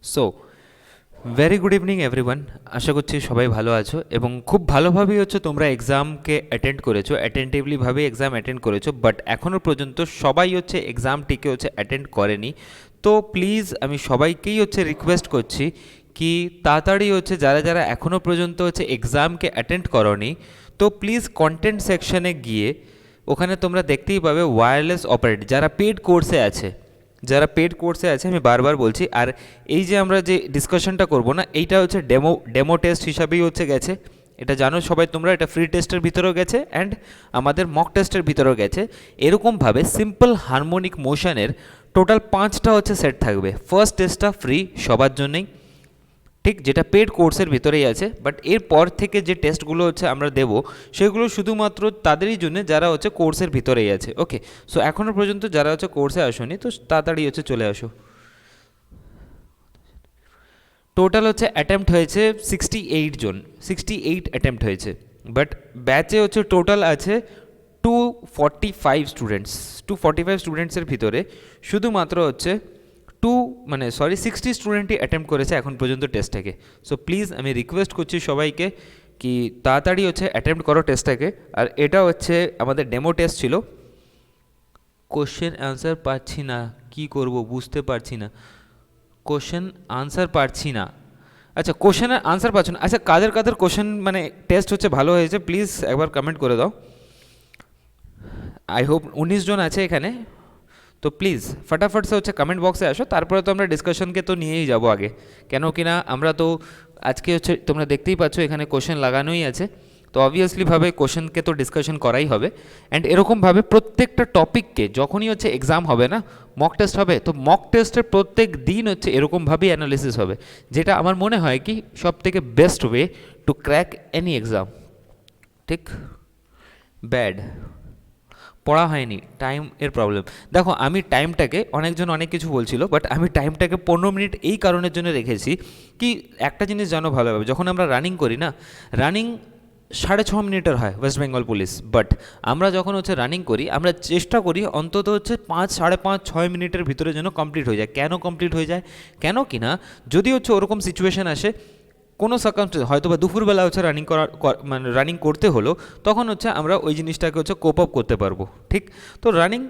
So very good evening everyone. আশা করছি সবাই ভালো আছো এবং খুব ভালোভাবেই হচ্ছে তোমরা এক্সামকে অ্যাটেন্ড করেছো, অ্যাটেন্টিভলিভাবে এক্সাম অ্যাটেন্ড করেছো, বাট এখনও পর্যন্ত সবাই হচ্ছে এক্সামটিকে হচ্ছে অ্যাটেন্ড করেনি। তো প্লিজ আমি সবাইকেই হচ্ছে রিকোয়েস্ট করছি কি তাড়াতাড়ি হচ্ছে যারা যারা এখনও পর্যন্ত হচ্ছে এক্সামকে অ্যাটেন্ড করনি, তো প্লিজ কন্টেন্ট সেকশনে গিয়ে ওখানে তোমরা দেখতেই পাবে ওয়্যারলেস অপারেট যারা পেড কোর্সে আছে, যারা পেড কোর্সে আছে, আমি বারবার বলছি। আর এই যে আমরা যে ডিসকাশনটা করব না, এইটা হচ্ছে ডেমো টেস্ট হিসাবেই হচ্ছে গেছে, এটা জানো সবাই তোমরা, এটা ফ্রি টেস্টের ভিতরেও গেছে অ্যান্ড আমাদের মক টেস্টের ভিতরেও গেছে। এরকমভাবে সিম্পল হারমোনিক মোশনের টোটাল 5টা হচ্ছে সেট থাকবে। ফার্স্ট টেস্টটা ফ্রি সবার জন্যই, ঠিক, যেটা পেড কোর্সের ভিতরেই আছে, বাট এরপর থেকে যে টেস্টগুলো হচ্ছে আমরা দেব সেগুলো শুধুমাত্র তাদেরই জন্য যারা হচ্ছে কোর্সের ভিতরেই আছে। ওকে, সো এখনও পর্যন্ত যারা হচ্ছে কোর্সে আসোনি তো তাড়াতাড়ি হচ্ছে চলে আসো। টোটাল হচ্ছে অ্যাটেম্প্ট হয়েছে 68 জন, 68 অ্যাটেম্প্ট হয়েছে, বাট ব্যাচে হচ্ছে টোটাল আছে 245 স্টুডেন্টস। 245 স্টুডেন্টসের ভিতরে শুধুমাত্র হচ্ছে 60 স্টুডেন্টই অ্যাটেম্প্ট করেছে এখন পর্যন্ত টেস্টটাকে। সো প্লিজ আমি রিকোয়েস্ট করছি সবাইকে কি তাড়াতাড়ি হচ্ছে অ্যাটেম্প্ট করো টেস্টটাকে। আর এটা হচ্ছে আমাদের ডেমো টেস্ট ছিল। কোশ্চেন অ্যান্সার পাচ্ছি না, কি করব বুঝতে পারছি না। কোশ্চেন আনসার পারছি না, আচ্ছা কোশ্চেনের আনসার পাচ্ছ না, আচ্ছা কাদের কাদের কোশ্চেন মানে টেস্ট হচ্ছে ভালো হয়েছে প্লিজ একবার কমেন্ট করে দাও। আই হোপ 19 জন আছে এখানে, তো প্লিজ ফটাফট সে হচ্ছে কমেন্ট বক্সে আসো, তারপরে তো আমরা ডিসকাশনকে তো নিয়েই যাব আগে। কেন কি না আমরা তো আজকে হচ্ছে তোমরা দেখতেই পাচ্ছ এখানে কোশ্চেন লাগানোই আছে, তো অবভিয়াসলিভাবে কোশ্চেনকে তো ডিসকাশন করাই হবে। অ্যান্ড এরকমভাবে প্রত্যেকটা টপিককে যখনই হচ্ছে এক্সাম হবে না, মক টেস্ট হবে, তো মক টেস্টের প্রত্যেক দিন হচ্ছে এরকমভাবেই অ্যানালিসিস হবে, যেটা আমার মনে হয় কি সব থেকে best way to crack any exam. ঠিক, ব্যাড পড়া হয়নি, টাইম এর প্রবলেম। দেখো আমি টাইমটাকে, অনেকজন অনেক কিছু বলছিল, বাট আমি টাইমটাকে 15 মিনিট এই কারণের জন্য রেখেছি কি একটা জিনিস জানো ভালোভাবে, যখন আমরা রানিং করি না, রানিং 6.5 মিনিটের হয় ওয়েস্ট বেঙ্গল পুলিশ, বাট আমরা যখন হচ্ছে রানিং করি আমরা চেষ্টা করি অন্তত হচ্ছে 5, 5.5, 6 মিনিটের ভিতরে যেন কমপ্লিট হয়ে যায়। কেন কমপ্লিট হয়ে যায়, কেন কি না যদি হচ্ছে ওরকম সিচুয়েশান আসে, কোনো সার্কামস্টেন্স হয়তো বা দুপুরবেলা হচ্ছে মানে রানিং করতে হলো, তখন হচ্ছে আমরা ওই জিনিসটাকে হচ্ছে কোপ আপ করতে পারবো। ঠিক, তো রানিং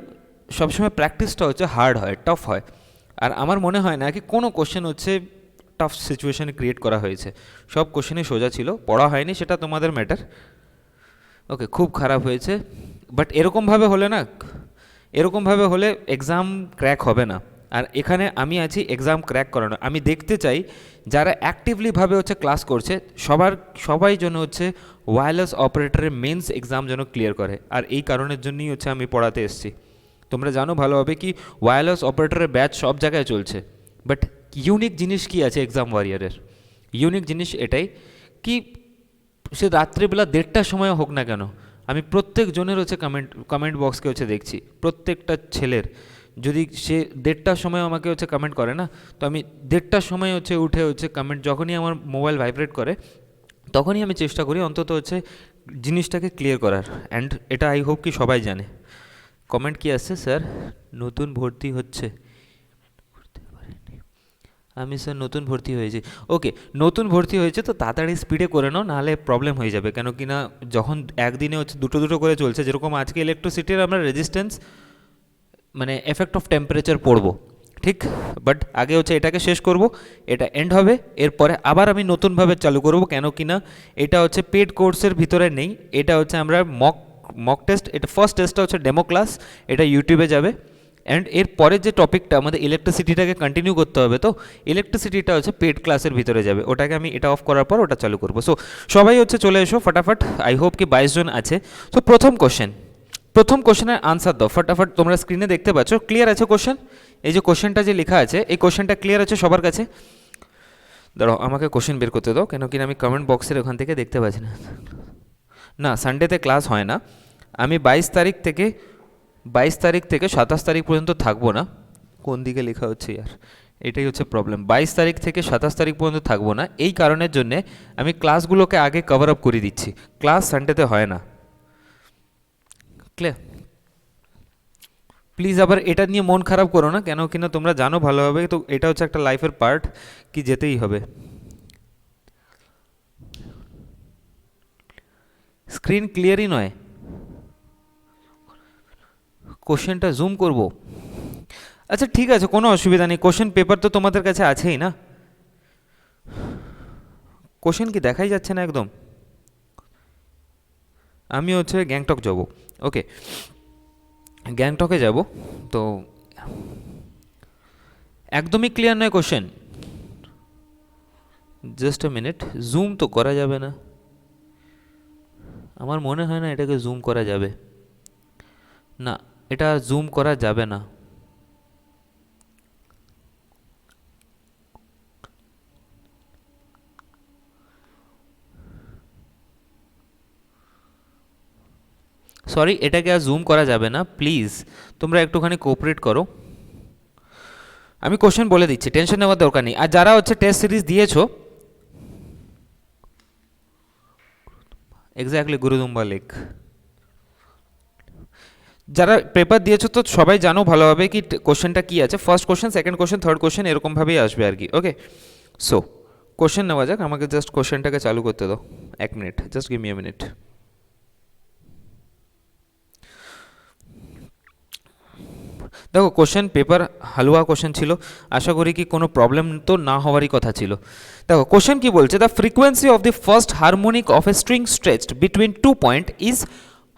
সবসময় প্র্যাকটিসটা হচ্ছে হার্ড হয়, টাফ হয়। আর আমার মনে হয় না কি কোনো কোশ্চেন হচ্ছে টাফ সিচুয়েশানে ক্রিয়েট করা হয়েছে, সব কোশ্চেনই সোজা ছিল, পড়া হয়নি সেটা তোমাদের ম্যাটার। ওকে, খুব খারাপ হয়েছে, বাট এরকমভাবে হলে না, এরকমভাবে হলে এক্সাম ক্র্যাক হবে না। আর এখানে আমি আছি এক্সাম ক্র্যাক করানো, আমি দেখতে চাই যারা অ্যাক্টিভলিভাবে হচ্ছে ক্লাস করছে সবাই যেন হচ্ছে ওয়্যারলেস অপারেটরের মেন্স এক্সাম যেন ক্লিয়ার করে। আর এই কারণের জন্যই হচ্ছে আমি পড়াতে এসেছি। তোমরা জানো ভালোভাবে কি ওয়্যারলেস অপারেটরের ব্যাচ সব জায়গায় চলছে, বাট ইউনিক জিনিস কি আছে এক্সাম ওয়ারিয়ারের, ইউনিক জিনিস এটাই কি সে রাত্রিবেলা 1:30টার সময় হোক না কেন, আমি প্রত্যেক জনের হচ্ছে কমেন্ট বক্সকে হচ্ছে দেখছি, প্রত্যেকটা ছেলের যদি সে 1:30টার সময় আমাকে হচ্ছে কমেন্ট করে না, তো আমি 1:30টার সময় হচ্ছে উঠে হচ্ছে কমেন্ট, যখনই আমার মোবাইল ভাইব্রেট করে তখনই আমি চেষ্টা করি অন্তত হচ্ছে জিনিসটাকে ক্লিয়ার করার। অ্যান্ড এটা আই হোপ কি সবাই জানে। কমেন্ট কি আসছে, স্যার নতুন ভর্তি হচ্ছে, আমি স্যার নতুন ভর্তি হয়েছি। ওকে, নতুন ভর্তি হয়েছে তো তাড়াতাড়ি স্পিডে করে নাও, নাহলে প্রবলেম হয়ে যাবে। কেন কি না যখন একদিনে হচ্ছে দুটো দুটো করে চলছে, যেরকম আজকে ইলেকট্রিসিটির আমরা রেজিস্ট্যান্স মানে এফেক্ট অফ টেম্পারেচার পড়বো, ঠিক, বাট আগে হচ্ছে এটাকে শেষ করব, এটা এন্ড হবে, এরপরে আবার আমি নতুনভাবে চালু করব। কেন কি না এটা হচ্ছে পেড কোর্সের ভিতরে নেই, এটা হচ্ছে আমরা মক টেস্ট, এটা ফার্স্ট টেস্টটা হচ্ছে ডেমো ক্লাস, এটা ইউটিউবে যাবে। অ্যান্ড এর পরের যে টপিকটা আমাদের ইলেকট্রিসিটিটাকে কন্টিনিউ করতে হবে, তো ইলেকট্রিসিটিটা হচ্ছে পেড ক্লাসের ভিতরে যাবে, ওটাকে আমি এটা অফ করার পর ওটা চালু করবো। সো সবাই হচ্ছে চলে এসো ফটাফট, আই হোপ কি 22 জন আছে। সো প্রথম কোশ্চেনের আনসার দাও ফটাফট, তোমরা স্ক্রিনে দেখতে পাচ্ছ ক্লিয়ার আছে কোশ্চেন, এই যে কোশ্চেনটা যে লেখা আছে এই কোশ্চেনটা ক্লিয়ার আছে সবার কাছে? দাঁড়াও আমাকে কোশ্চেন বের করতে দাও, কেন কিনা আমি কমেন্ট বক্সের ওখান থেকে দেখতে পাচ্ছি না। না, সানডেতে ক্লাস হয় না, আমি 22 তারিখ থেকে 27 তারিখ পর্যন্ত থাকবো না। কোন দিকে লেখা হচ্ছে ইয়ার, এটাই হচ্ছে প্রবলেম। 22 তারিখ থেকে 27 তারিখ পর্যন্ত থাকবো না, এই কারণের জন্যে আমি ক্লাসগুলোকে আগে কভার আপ করে দিচ্ছি, ক্লাস সানডেতে হয় না। ক্লিয়ার? প্লিজ আবার এটা নিয়ে মন খারাপ করো না, কেন কিনা তোমরা জানো ভালোভাবে, তো এটা হচ্ছে একটা লাইফের পার্ট, কি যেতেই হবে। স্ক্রিন ক্লিয়ারই নয়, কোশ্চেনটা জুম করব। আচ্ছা ঠিক আছে, কোনো অসুবিধা নেই, কোশ্চেন পেপার তো তোমাদের কাছে আছেই না। কোশ্চেন কি দেখাই যাচ্ছে না একদম? আমি হচ্ছে গ্যাংটক যাব, ওকে গ্যাংটকে যাব, তো একদমই ক্লিয়ার নয় question. Just a minute, zoom তো করা যাবে না, আমার মনে হয় না এটাকে জুম করা যাবে, না এটা জুম করা যাবে না। সরি, এটাকে আর জুম করা যাবে না, প্লিজ তোমরা একটুখানি কোঅপারেট করো। আমি কোশ্চেন বলে দিচ্ছি, টেনশন নেওয়ার দরকার নেই। আর যারা হচ্ছে টেস্ট সিরিজ দিয়েছো, এক্স্যাক্টলি গুরুদুম্বা লেক, যারা পেপার দিয়েছো তো সবাই জানো ভালোভাবে কি কোশ্চেনটা কি আছে। First question, second question, third question এরকমভাবেই আসবে আর কি, ওকে। সো কোশ্চেন নেওয়া যাক, আমাকে জাস্ট কোশ্চেনটাকে চালু করতে দাও, 1 minute, just give me a minute. দেখো কোশ্চেন পেপার হালুয়া কোশ্চেন ছিল, আশা করি কি কোনো প্রবলেম তো না হওয়ারই কথা ছিল। দেখো কোশ্চেন কি বলছে, the frequency of the first harmonic of a string stretched between 2 point is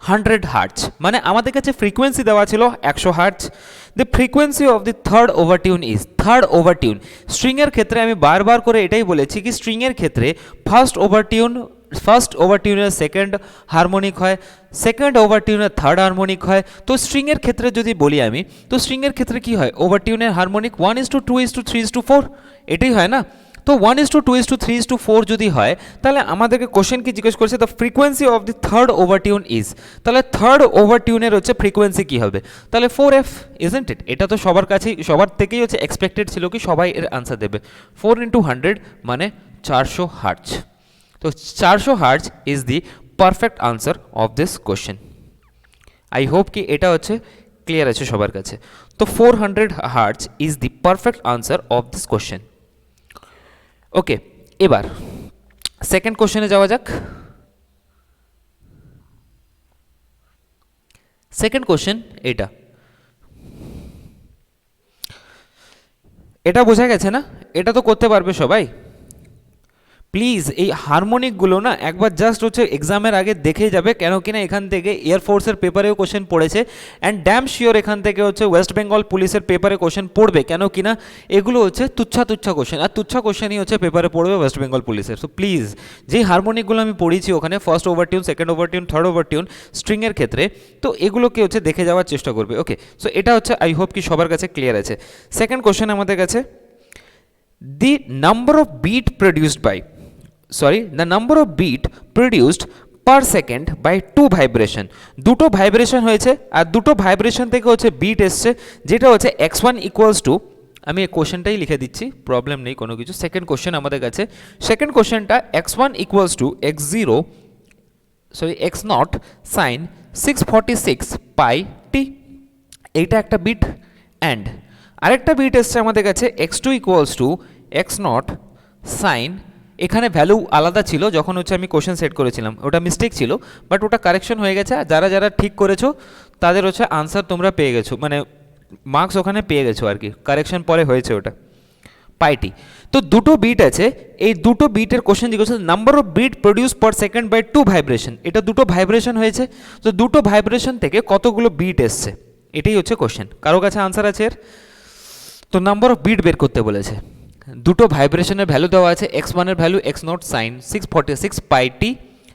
100 hertz. মানে আমাদের কাছে ফ্রিকোয়েন্সি দেওয়া ছিল 100 hertz. The frequency of the third overtone is, third overtone স্ট্রিংয়ের ক্ষেত্রে আমি বারবার করে এটাই বলেছি কি স্ট্রিংয়ের ক্ষেত্রে ফার্স্ট ওভারটিউনের সেকেন্ড হারমোনিক হয়, সেকেন্ড ওভারটিউনের থার্ড হারমোনিক হয়। তো স্ট্রিংয়ের ক্ষেত্রে যদি বলি আমি, তো স্ট্রিংয়ের ক্ষেত্রে কি হয়, ওভারটিউনের হারমোনিক 1:2:3:4 এটাই হয় না। তো 1:2:3:4 যদি হয়, তাহলে আমাদেরকে কোশ্চেন কি জিজ্ঞেস করছে, the frequency of the third overtone is, তাহলে থার্ড ওভারটিউনের হচ্ছে ফ্রিকোয়েন্সি কি হবে, তাহলে 4f, ইজন্ট ইট? এটা তো সবার কাছেই, সবার থেকেই হচ্ছে এক্সপেক্টেড ছিল কি সবাই এর আনসার দেবে। 4 × 100 মানে 400 হার্টজ। তো 400 hertz is the perfect answer of this question. I hope কি এটা হচ্ছে ক্লিয়ার আছে সবার কাছে। তো 400 hertz is the perfect answer of this question. Okay, এবার সেকেন্ড কোশ্চেনে যাওয়া যাক। সেকেন্ড কোশ্চেন এটা বোঝা গেছে না? এটা তো করতে পারবে সবাই। প্লিজ এই হারমোনিকগুলো না একবার জাস্ট হচ্ছে এক্সামের আগে দেখে যাবে, কেন কিনা এখান থেকে এয়ারফোর্সের পেপারেও কোশ্চেন পড়েছে, অ্যান্ড ড্যাম শিওর এখান থেকে হচ্ছে ওয়েস্ট বেঙ্গল পুলিশের পেপারে কোশ্চেন পড়বে, কেন কিনা এগুলো হচ্ছে তুচ্ছা কোশ্চেন, আর তুচ্ছা কোশ্চেনই হচ্ছে পেপারে পড়বে ওয়েস্ট বেঙ্গল পুলিশের। সো প্লিজ যেই হারমোনিকগুলো আমি পড়িয়েছি ওখানে, ফার্স্ট ওভারটিউন, সেকেন্ড ওভারটিউন, থার্ড ওভারটিউন স্ট্রিংয়ের ক্ষেত্রে, তো এগুলোকে হচ্ছে দেখে যাওয়ার চেষ্টা করবে, ওকে। সো এটা হচ্ছে আই হোপ কি সবার কাছে ক্লিয়ার আছে। সেকেন্ড কোশ্চেন আমাদের কাছে, the number of beat produced by the number of beat produced per second by 2 vibration, দুটো ভাইব্রেশন হয়েছে আর দুটো ভাইব্রেশন থেকে হচ্ছে বিট এসছে, যেটা হচ্ছে x1 ইকুয়ালস টু, আমি এই কোশ্চেনটাই লিখে দিচ্ছি, প্রবলেম নেই কোনো কিছু। সেকেন্ড কোশ্চেন আমাদের কাছে, সেকেন্ড কোশ্চেনটা x1 equals to x0 sine 646 pi t, এইটা একটা বিট। অ্যান্ড আরেকটা বিট এসছে আমাদের কাছে x2 equals to x0 sine, এখানে ভ্যালু আলাদা ছিল যখন হচ্ছে আমি কোশ্চেন সেট করেছিলাম, ওটা মিস্টেক ছিল, বাট ওটা কারেকশন হয়ে গেছে। যারা যারা ঠিক করেছো তাদের হচ্ছে আনসার তোমরা পেয়ে গেছো, মানে মার্কস ওখানে পেয়ে গেছো আর কি, কারেকশন পরে হয়েছে ওটা পাইটি। তো দুটো বিট আছে, এই দুটো বিটের কোশ্চেন জিজ্ঞেস number of beat produce per second by 2 vibration, এটা দুটো ভাইব্রেশন হয়েছে, তো দুটো ভাইব্রেশন থেকে কতগুলো বিট এসছে, এটাই হচ্ছে কোশ্চেন। কারো কাছে আনসার আছে এর? তো নাম্বার অফ বিট বের করতে বলেছে, দুটো ভাইব্রেশনের ভ্যালু দেওয়া আছে, x1 এর ভ্যালু x0 সাইন 646 পাই টি,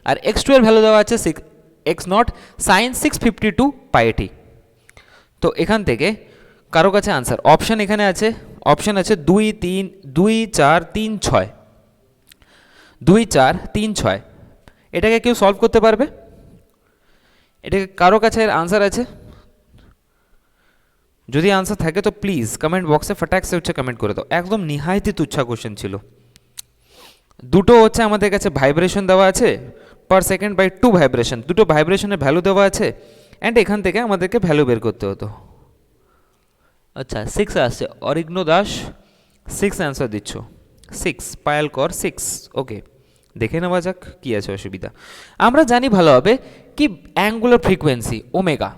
আর x2 এর ভ্যালু দেওয়া আছে x0 সাইন 652 পাই টি। তো এখান থেকে কারো কাছে আনসার অপশান এখানে আছে, অপশান আছে 2 3 2 4 3 6, 2 4 3 6, এটাকে কেউ সলভ করতে পারবে? এটাকে কারো কাছে আনসার আছে? যদি আনসার থাকে তো প্লিজ কমেন্ট বক্সে ফটাকসে হচ্ছে কমেন্ট করে দাও। একদম নিহায়তি তুচ্ছা কোশ্চেন ছিল। দুটো হচ্ছে আমাদের কাছে ভাইব্রেশন দেওয়া আছে পার সেকেন্ড বাই 2 ভাইব্রেশন, দুটো ভাইব্রেশনের ভ্যালু দেওয়া আছে, অ্যান্ড এখান থেকে আমাদেরকে ভ্যালু বের করতে হতো। আচ্ছা 6 আসছে, অরিগ্ন দাস 6 অ্যান্সার দিচ্ছ। 6 পায়েল কর 6। ওকে, দেখে নেওয়া যাক কী আছে অসুবিধা। আমরা জানি ভালোভাবে কি অ্যাঙ্গুলার ফ্রিকোয়েন্সি ওমেগা,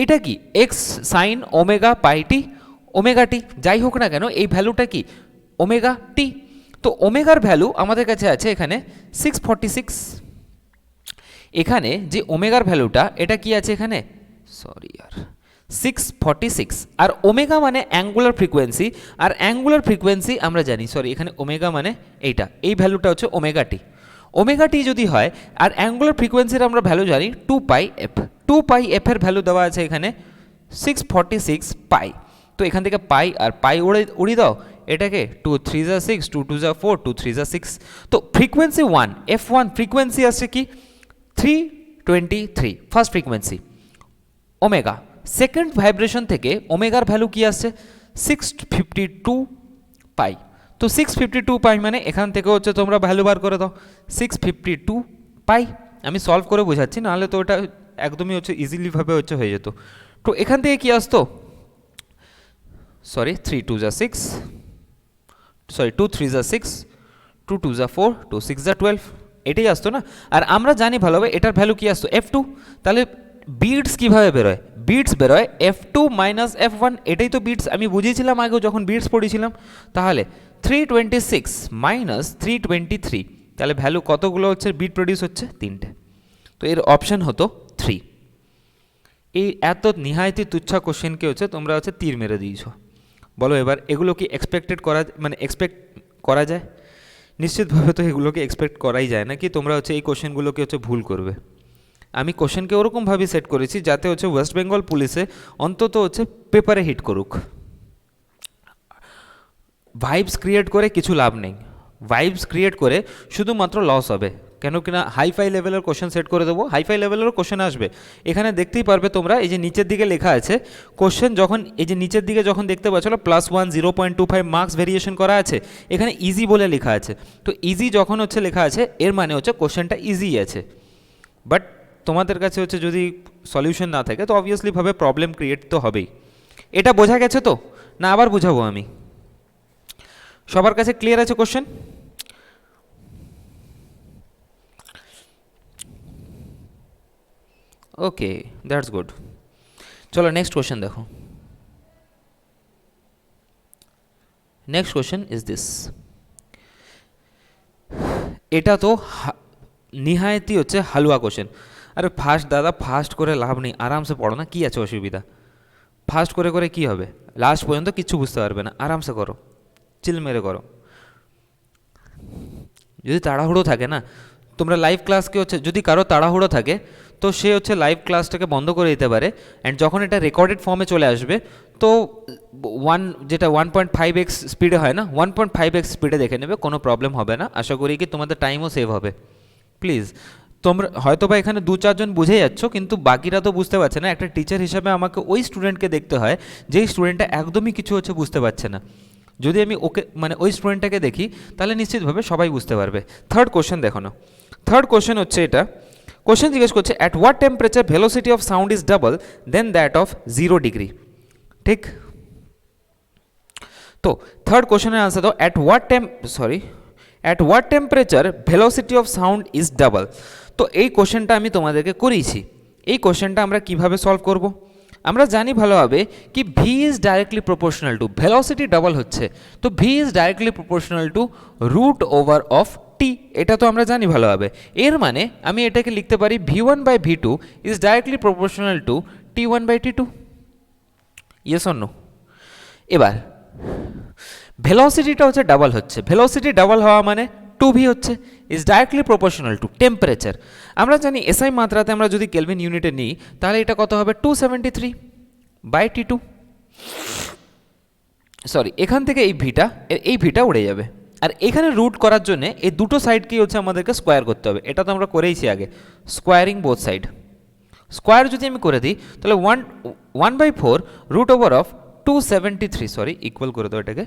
এটা কি এক্স সাইন ওমেগা পাই টি, ওমেগা টি যাই হোক না কেন এই ভ্যালুটা কি ওমেগা টি। তো ওমেগার ভ্যালু আমাদের কাছে আছে এখানে 646। এখানে যে ওমেগার ভ্যালুটা এটা কি আছে এখানে, সরি আর 646, আর ওমেগা মানে অ্যাঙ্গুলার ফ্রিকোয়েন্সি, আর অ্যাঙ্গুলার ফ্রিকোয়েন্সি আমরা জানি, সরি এখানে ওমেগা মানে এইটা, এই ভ্যালুটা হচ্ছে ওমেগা টি। ওমেগা টি যদি হয় আর অ্যাঙ্গুলার ফ্রিকোয়েন্সির আমরা ভ্যালু জানি 2 পাই এফ, 2 পাই এফের ভ্যালু দেওয়া আছে এখানে 646 পাই। তো এখান থেকে পাই আর পাই উড়িয়ে দাও এটাকে, 2 3 যা 6, 2 2 যা 4, 2 3 যা 6। তো ফ্রিকোয়েন্সি 1 F1 ফ্রিকোয়েন্সি আসছে কি 323 first frequency omega. Second vibration থেকে ওমেগার ভ্যালু কি আসছে 652 পাই। তো 652 পাই মানে এখান থেকে হচ্ছে তোমরা ভ্যালু বার করে দাও 652 পাই। আমি সলভ করে বোঝাচ্ছি, নাহলে তো ওটা একদমই হচ্ছে ইজিলিভাবে হচ্ছে হয়ে যেত। তো এখান থেকে কি আসতো, সরি 3 2 যা 6, সরি 2 3 যা 6, 2 2 যা 4, 2 6 যা 12, এটাই আসতো না। আর আমরা জানি ভালোভাবে এটার ভ্যালু কি আসতো F2। তাহলে বিটস কিভাবে বেরোয়, বিটস বেরোয় F2 মাইনাস F1, এটাই তো বিটস আমি বুঝিয়েছিলাম আগেও যখন বিটস পড়েছিলাম। তাহলে 326 মাইনাস 323, তাহলে ভ্যালু কতগুলো হচ্ছে বিট প্রডিউস হচ্ছে 3টে। তো এর অপশন হতো 3। এই এত নিহায়তি তুচ্ছা কোশ্চেনকে হচ্ছে তোমরা হচ্ছে তীর মেরে দিয়েছো। বলো এবার এগুলো কি এক্সপেক্টেড করা, মানে এক্সপেক্ট করা যায়? নিশ্চিতভাবে তো এগুলোকে এক্সপেক্ট করাই যায় না কি তোমরা হচ্ছে এই কোশ্চেনগুলোকে হচ্ছে ভুল করবে। আমি কোশ্চেনকে ওরকমভাবেই সেট করেছি যাতে হচ্ছে ওয়েস্ট বেঙ্গল পুলিশে অন্তত হচ্ছে পেপারে হিট করুক। ভাইবস ক্রিয়েট করে কিছু লাভ নেই, ভাইবস ক্রিয়েট করে শুধুমাত্র লস হবে। কেন কিনা হাইফাই লেভেলের কোশ্চেন সেট করে দেবো, হাইফাই লেভেলেরও কোশ্চেন আসবে। এখানে দেখতেই পারবে তোমরা এই যে নিচের দিকে লেখা আছে কোশ্চেন, যখন এই যে নিচের দিকে যখন দেখতে পাচ্ছ +1 0.25 মার্কস ভেরিয়েশন করা আছে, এখানে ইজি বলে লেখা আছে। তো ইজি যখন হচ্ছে লেখা আছে এর মানে হচ্ছে কোশ্চেনটা ইজি আছে। বাট তোমাদের কাছে হচ্ছে যদি সলিউশন না থাকে তো অবভিয়াসলিভাবে প্রবলেম ক্রিয়েট তো হবেই। এটা বোঝা গেছে তো, না আবার বুঝাবো আমি? সবার কাছে ক্লিয়ার আছে কোশ্চেন? Okay, that's good. চলো নেক্সট কোশ্চেন দেখো। Next question is this. এটা তো নিহায়তি হচ্ছে হালুয়া কোশ্চেন। আরে ফার্স্ট দাদা, ফার্স্ট করে লাভ নেই, আরামসে পড়ো না, কি আছে অসুবিধা? ফার্স্ট করে করে কি হবে, লাস্ট পর্যন্ত কিচ্ছু বুঝতে পারবে না। আরামসে করো, চিল মেরে করো। যদি তাড়াহুড়ো থাকে না, তোমরা লাইভ ক্লাসকে হচ্ছে যদি কারো তাড়াহুড়ো থাকে তো সে হচ্ছে লাইভ ক্লাসটাকে বন্ধ করে দিতে পারে, অ্যান্ড যখন এটা রেকর্ডেড ফর্মে চলে আসবে তো যেটা 1.5x স্পিডে হয় না, 1.5x স্পিডে দেখে নেবে, কোনো প্রবলেম হবে না। আশা করি কি তোমাদের টাইমও সেভ হবে। প্লিজ, তোমরা হয়তো বা এখানে 2-4 জন বুঝে যাচ্ছ, কিন্তু বাকিরা তো বুঝতে পারছে না। একটা টিচার হিসাবে আমাকে ওই স্টুডেন্টকে দেখতে হয় যেই স্টুডেন্টটা একদমই কিছু হচ্ছে বুঝতে পারছে না। যদি আমি ওকে মানে ওই স্টুডেন্টটাকে দেখি তাহলে নিশ্চিতভাবে সবাই বুঝতে পারবে। থার্ড কোশ্চেন দেখো না, থার্ড কোশ্চেন হচ্ছে এটা। কোশ্চেন জিজ্ঞেস করছে at what temperature velocity of sound is double then that of 0 degree. ঠিক, তো থার্ড কোশ্চেনের আনসার দাও at what temperature velocity of sound is double. তো এই কোশ্চেনটা আমি তোমাদেরকে করিয়েছি। এই কোশ্চেনটা আমরা কিভাবে সলভ করব? আমরা জানি ভালোভাবে কি V is directly proportional to velocity double হচ্ছে, তো V is directly proportional to root over of T, এটা তো আমরা জানি ভালোভাবে। এর মানে আমি এটাকে লিখতে পারি v1/v2 is directly proportional to t1/t2। Yes or no? এবার ভেলোসিটিটা হচ্ছে ডাবল হচ্ছে, ভেলোসিটি ডাবল হওয়া মানে 2v হচ্ছে is directly proportional two temperature. আমরা জানি এসআই মাত্রাতে আমরা যদি কেলভিন ইউনিটে নিই তাহলে এটা কত হবে 273/t2। সরি, এখান থেকে এই ভিটা উড়ে যাবে, আর এখানে রুট করার জন্য এই দুটো সাইডকেই হচ্ছে আমাদেরকে স্কোয়ার করতে হবে। এটা তো আমরা করেইছি আগে, স্কোয়ারিং বোথ সাইড। স্কোয়ার যদি আমি করে দিই তাহলে 1/4 root over of 273, sorry equal করে দাও এটাকে,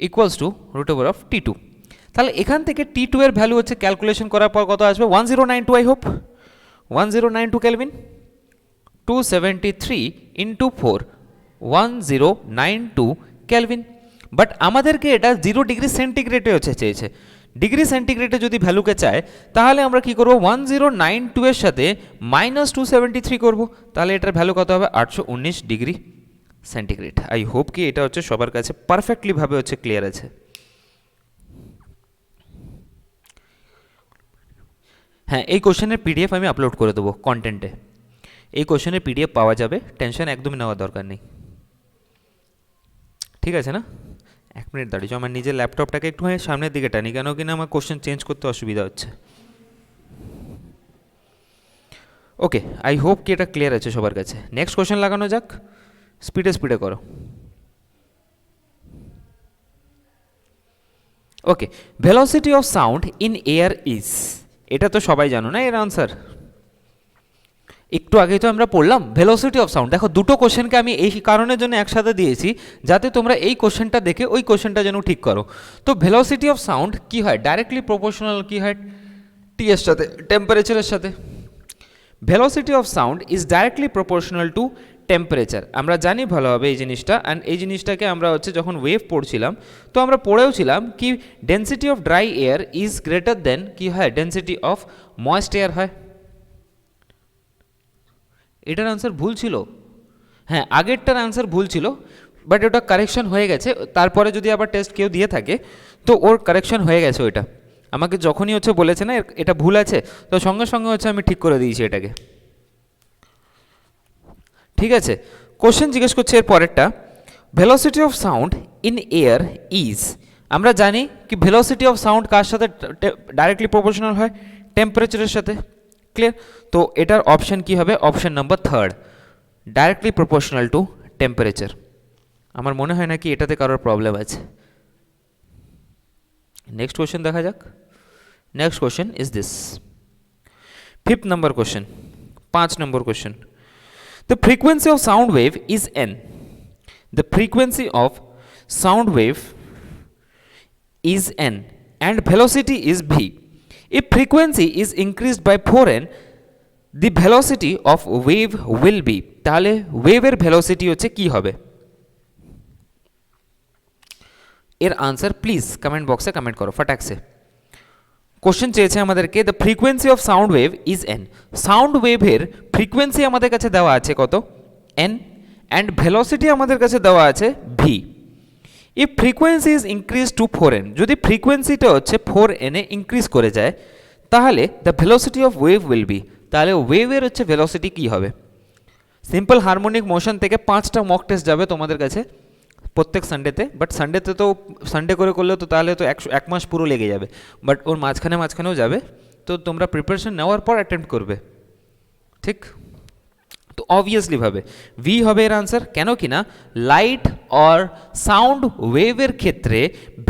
equals to root over of t2। তাহলে এখান থেকে t2 এর ভ্যালু হচ্ছে ক্যালকুলেশন করার পর কত আসবে 1092, I hope 1092 kelvin. 273 into 4 1092 kelvin. But আমাদেরকে এটা 0 ডিগ্রি সেন্টিগ্রেডে হচ্ছে চেয়েছে। ডিগ্রি সেন্টিগ্রেডে যদি ভ্যালুকে চায় তাহলে আমরা কি করব, 1092 এর সাথে -273 করব, তাহলে এটার ভ্যালু কত হবে, 819 ডিগ্রি সেন্টিগ্রেড। আই হোপ কি এটা হচ্ছে সবার কাছে পারফেক্টলি ভাবে হচ্ছে ক্লিয়ার আছে। হ্যাঁ, এই কোশ্চেনের পিডিএফ আমি আপলোড করে দেবো কন্টেন্টে। এই কোশ্চেনের পিডিএফ পাওয়া যাবে, টেনশন একদমই নেওয়ার দরকার নেই, ঠিক আছে না? 1 মিনিট দাঁড়িয়েছো, আমার নিজের ল্যাপটপটাকে একটু সামনের দিকে টানি, কেন কিনা আমার কোশ্চেন চেঞ্জ করতে অসুবিধা হচ্ছে। ওকে, আই হোপ কি এটা ক্লিয়ার আছে সবার কাছে। নেক্সট কোশ্চেন লাগানো যাক, স্পিডে স্পিডে করো। Okay, velocity of sound in air is, এটা তো সবাই জানো না এর আনসার, একটু আগেই তো আমরা পড়লাম ভেলোসিটি অফ সাউন্ড। দেখো দুটো কোশ্চেনকে আমি এই কারণের জন্য একসাথে দিয়েছি যাতে তোমরা এই কোশ্চেনটা দেখে ওই কোশ্চেনটা যেন ঠিক করো। তো ভেলোসিটি অফ সাউন্ড কি হয়, ডাইরেক্টলি প্রপোর্শনাল কি হয়, টি এর সাথে, টেম্পারেচারের সাথে। Velocity of sound is directly proportional two temperature, আমরা জানি ভালোভাবে এই জিনিসটা। অ্যান্ড এই জিনিসটাকে আমরা হচ্ছে যখন ওয়েভ পড়ছিলাম তো আমরা পড়েওছিলাম কি density of dry air is greater than কি হয়, ডেন্সিটি অফ ময়েস্ট এয়ার হয়। এটার আনসার ভুল ছিল, হ্যাঁ আগেরটার আনসার ভুল ছিল, বাট ওটা কারেকশন হয়ে গেছে। তারপরে যদি আবার টেস্ট কেউ দিয়ে থাকে তো ওর কারেকশন হয়ে গেছে। ওইটা আমাকে যখনই হচ্ছে বলেছে না এটা ভুল আছে, তো সঙ্গে সঙ্গে হচ্ছে আমি ঠিক করে দিয়েছি এটাকে, ঠিক আছে। কোশ্চেন জিজ্ঞেস করছে এর পরেরটা, velocity of sound in air is, আমরা জানি কি ভেলোসিটি অফ সাউন্ড কার সাথে ডাইরেক্টলি প্রপোর্শনাল হয়, টেম্পারেচারের সাথে, ক্লিয়ার। তো এটার অপশন কি হবে, option number 3, directly proportional two temperature. আমার মনে হয় না কি এটাতে কারোর প্রবলেম আছে। নেক্সট কোশ্চেন দেখা যাক। Next question is this, 5th number question, 5 number question. The frequency of sound wave is n. The frequency of sound wave is n and velocity is v. If frequency is increased by 4n, the velocity of wave will be, তাহলে ওয়েভের velocity হচ্ছে কি হবে? এর answer please comment বক্সে comment করো ফটাকসে। Question চেয়েছে আমাদেরকে the frequency of sound wave is an, sound ওয়েভের ফ্রিকোয়েন্সি আমাদের কাছে দেওয়া আছে কত, এন, অ্যান্ড ভেলোসিটি আমাদের কাছে দেওয়া আছে V. If frequency is increase two 4n, যদি ফ্রিকোয়েন্সিটা হচ্ছে 4n এ ইনক্রিজ করে যায় তাহলে the velocity of wave will be, তাহলে ওয়েভের হচ্ছে ভেলোসিটি কী হবে? সিম্পল হারমোনিক মোশন থেকে 5টা মক টেস্ট যাবে তোমাদের কাছে প্রত্যেক সানডেতে, বাট সানডেতে তো সানডে করে করলে তো তাহলে তো 1 মাস পুরো লেগে যাবে, বাট ওর মাঝখানেও যাবে, তো তোমরা প্রিপারেশন নেওয়ার পর অ্যাটেম্প্ট করবে, ঠিক? তো অবভিয়াসলি ভাবে ভি হবে এর আনসার, কেন কি না লাইট অর সাউন্ড ওয়েভের ক্ষেত্রে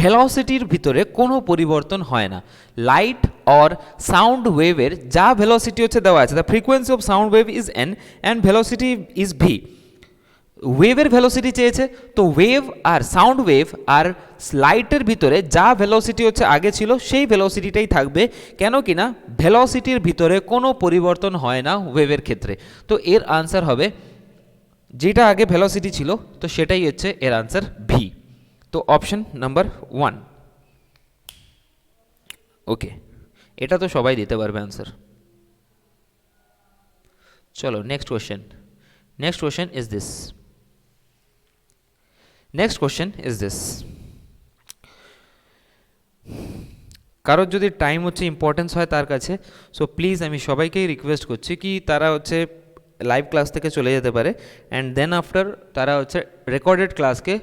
ভেলোসিটির ভিতরে কোনো পরিবর্তন হয় না। লাইট অর সাউন্ড ওয়েভের যা ভেলোসিটি হচ্ছে দেওয়া আছে, the frequency of sound wave is an and velocity is V. ওয়েভের ভেলোসিটি চেয়েছে, তো ওয়েভ আর সাউন্ড ওয়েভ আর লাইটের ভিতরে যা ভেলোসিটি হচ্ছে আগে ছিল সেই ভেলোসিটিটাই থাকবে, কেন কি না ভেলোসিটির ভিতরে কোনো পরিবর্তন হয় না ওয়েভের ক্ষেত্রে। তো এর আনসার হবে যেটা আগে ভেলোসিটি ছিল তো সেটাই হচ্ছে এর আনসার ভি। তো অপশন নাম্বার 1। ওকে, এটা তো সবাই দিতে পারবে আনসার। চলো next question. Next question is this, next question is this, কারোর যদি টাইম হচ্ছে ইম্পর্টেন্স হয় তার কাছে, সো প্লিজ আমি সবাইকেই রিকোয়েস্ট করছি কি তারা হচ্ছে লাইভ ক্লাস থেকে চলে যেতে পারে, অ্যান্ড দেন আফটার তারা হচ্ছে রেকর্ডেড ক্লাসকে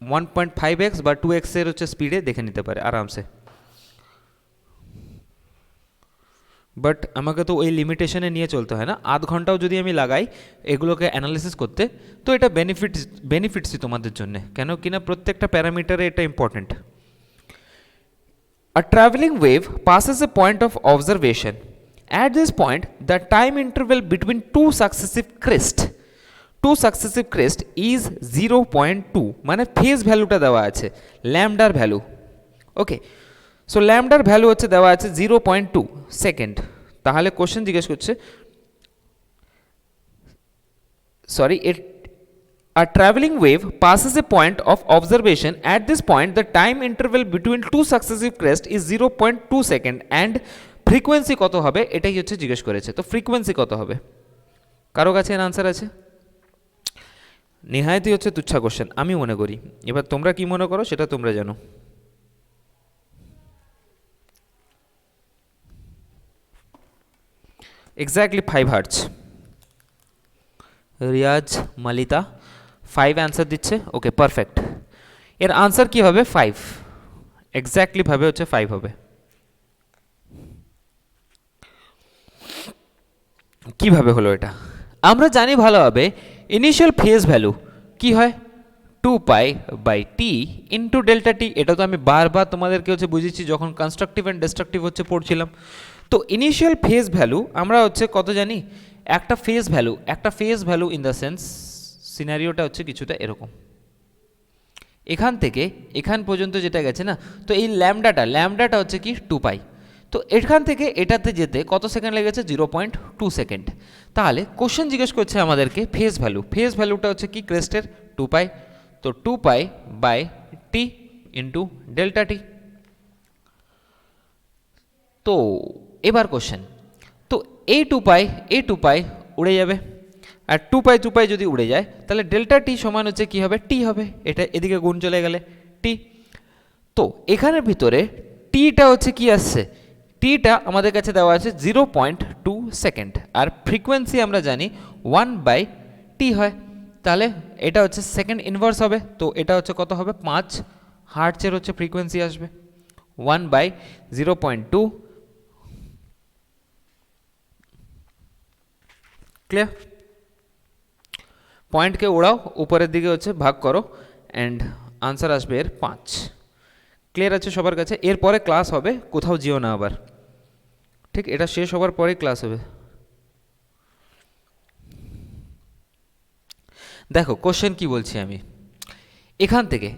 1.5x বা 2x এর হচ্ছে স্পিডে দেখে নিতে পারে আরামসে। বাট আমাকে তো ওই লিমিটেশনে নিয়ে চলতে হয় না, আধ ঘন্টাও যদি আমি লাগাই এগুলোকে অ্যানালিসিস করতে তো এটা বেনিফিটসই তোমাদের জন্য, কেন কিনা প্রত্যেকটা প্যারামিটারে এটা important. A traveling wave passes a point of observation. At this point, the time interval between two successive crest is 0.2, মানে ফেজ ভ্যালুটা দেওয়া আছে, ল্যামডার ভ্যালু। ওকে, সো ল্যামডার ভ্যালু হচ্ছে দেওয়া আছে 0.2 সেকেন্ড। তাহলে কোশ্চেন জিজ্ঞেস করছে, sorry A traveling wave passes a point of observation. At this point, the time interval between two successive crests is 0.2 second and frequency কত হবে এটাই হচ্ছে জিজ্ঞেস করেছে। তো ফ্রিকোয়েন্সি কত হবে? কারো কাছে এর আনসার আছে? নেহায়তই হচ্ছে তুচ্ছা কোশ্চেন আমি মনে করি। এবার তোমরা কি মনে করো সেটা তোমরা জানো। Exactly 5 hertz. রিয়াজ মালিতা 5 অ্যান্সার দিচ্ছে। Okay perfect. এর আনসার কি হবে? 5। এক্স্যাক্টলি ভাবে হচ্ছে 5 হবে। কিভাবে হলো এটা? আমরা জানি ভালোভাবে ইনিশিয়াল ফেজ ভ্যালু কি হয়? 2π/t ইন্টু ডেল্টা টি। এটা তো আমি বারবার তোমাদেরকে হচ্ছে বুঝিয়েছি যখন কনস্ট্রাকটিভ অ্যান্ড ডিস্ট্রাকটিভ হচ্ছে পড়ছিলাম। তো ইনিশিয়াল ফেজ ভ্যালু আমরা হচ্ছে কত জানি? একটা phase value in the sense সিনারিওটা হচ্ছে কিছুটা এরকম। এখান থেকে এখান পর্যন্ত যেটা গেছে না, তো এই ল্যামডাটা হচ্ছে কি 2π। তো এখান থেকে এটাতে যেতে কত সেকেন্ড লেগেছে? 0.2 সেকেন্ড। তাহলে কোশ্চেন জিজ্ঞেস করছে আমাদেরকে ফেজ ভ্যালুটা হচ্ছে কি ক্রেস্টের? 2π। তো 2π/t ইন্টু ডেল্টা টি। তো এবার কোশ্চেন, তো এই 2π উড়ে যাবে, আর 2π যদি উড়ে যায় তাহলে ডেল্টা টি সমান হচ্ছে কি হবে? টি হবে। এটা এদিকে গুণ চলে গেলে টি। তো এখানের ভিতরে টিটা হচ্ছে কি আসছে? টিটা আমাদের কাছে দেওয়া আছে 0.2 সেকেন্ড, আর ফ্রিকোয়েন্সি আমরা জানি 1/t হয়। তাহলে এটা হচ্ছে সেকেন্ড ইনভার্স হবে। তো এটা হচ্ছে কত হবে? 5 হার্টজের হচ্ছে ফ্রিকোয়েন্সি আসবে। 1/0.2। ক্লিয়ার? পয়েন্টকে ওড়াও, উপরের দিকে হচ্ছে ভাগ করো, অ্যান্ড আনসার আসবে এর 5। ক্লিয়ার আছে সবার কাছে? এরপরে ক্লাস হবে, কোথাও যেও না আবার, ঠিক? এটা শেষ হবার পরে ক্লাস হবে। দেখো কোশ্চেন কি বলছি আমি, এখান থেকে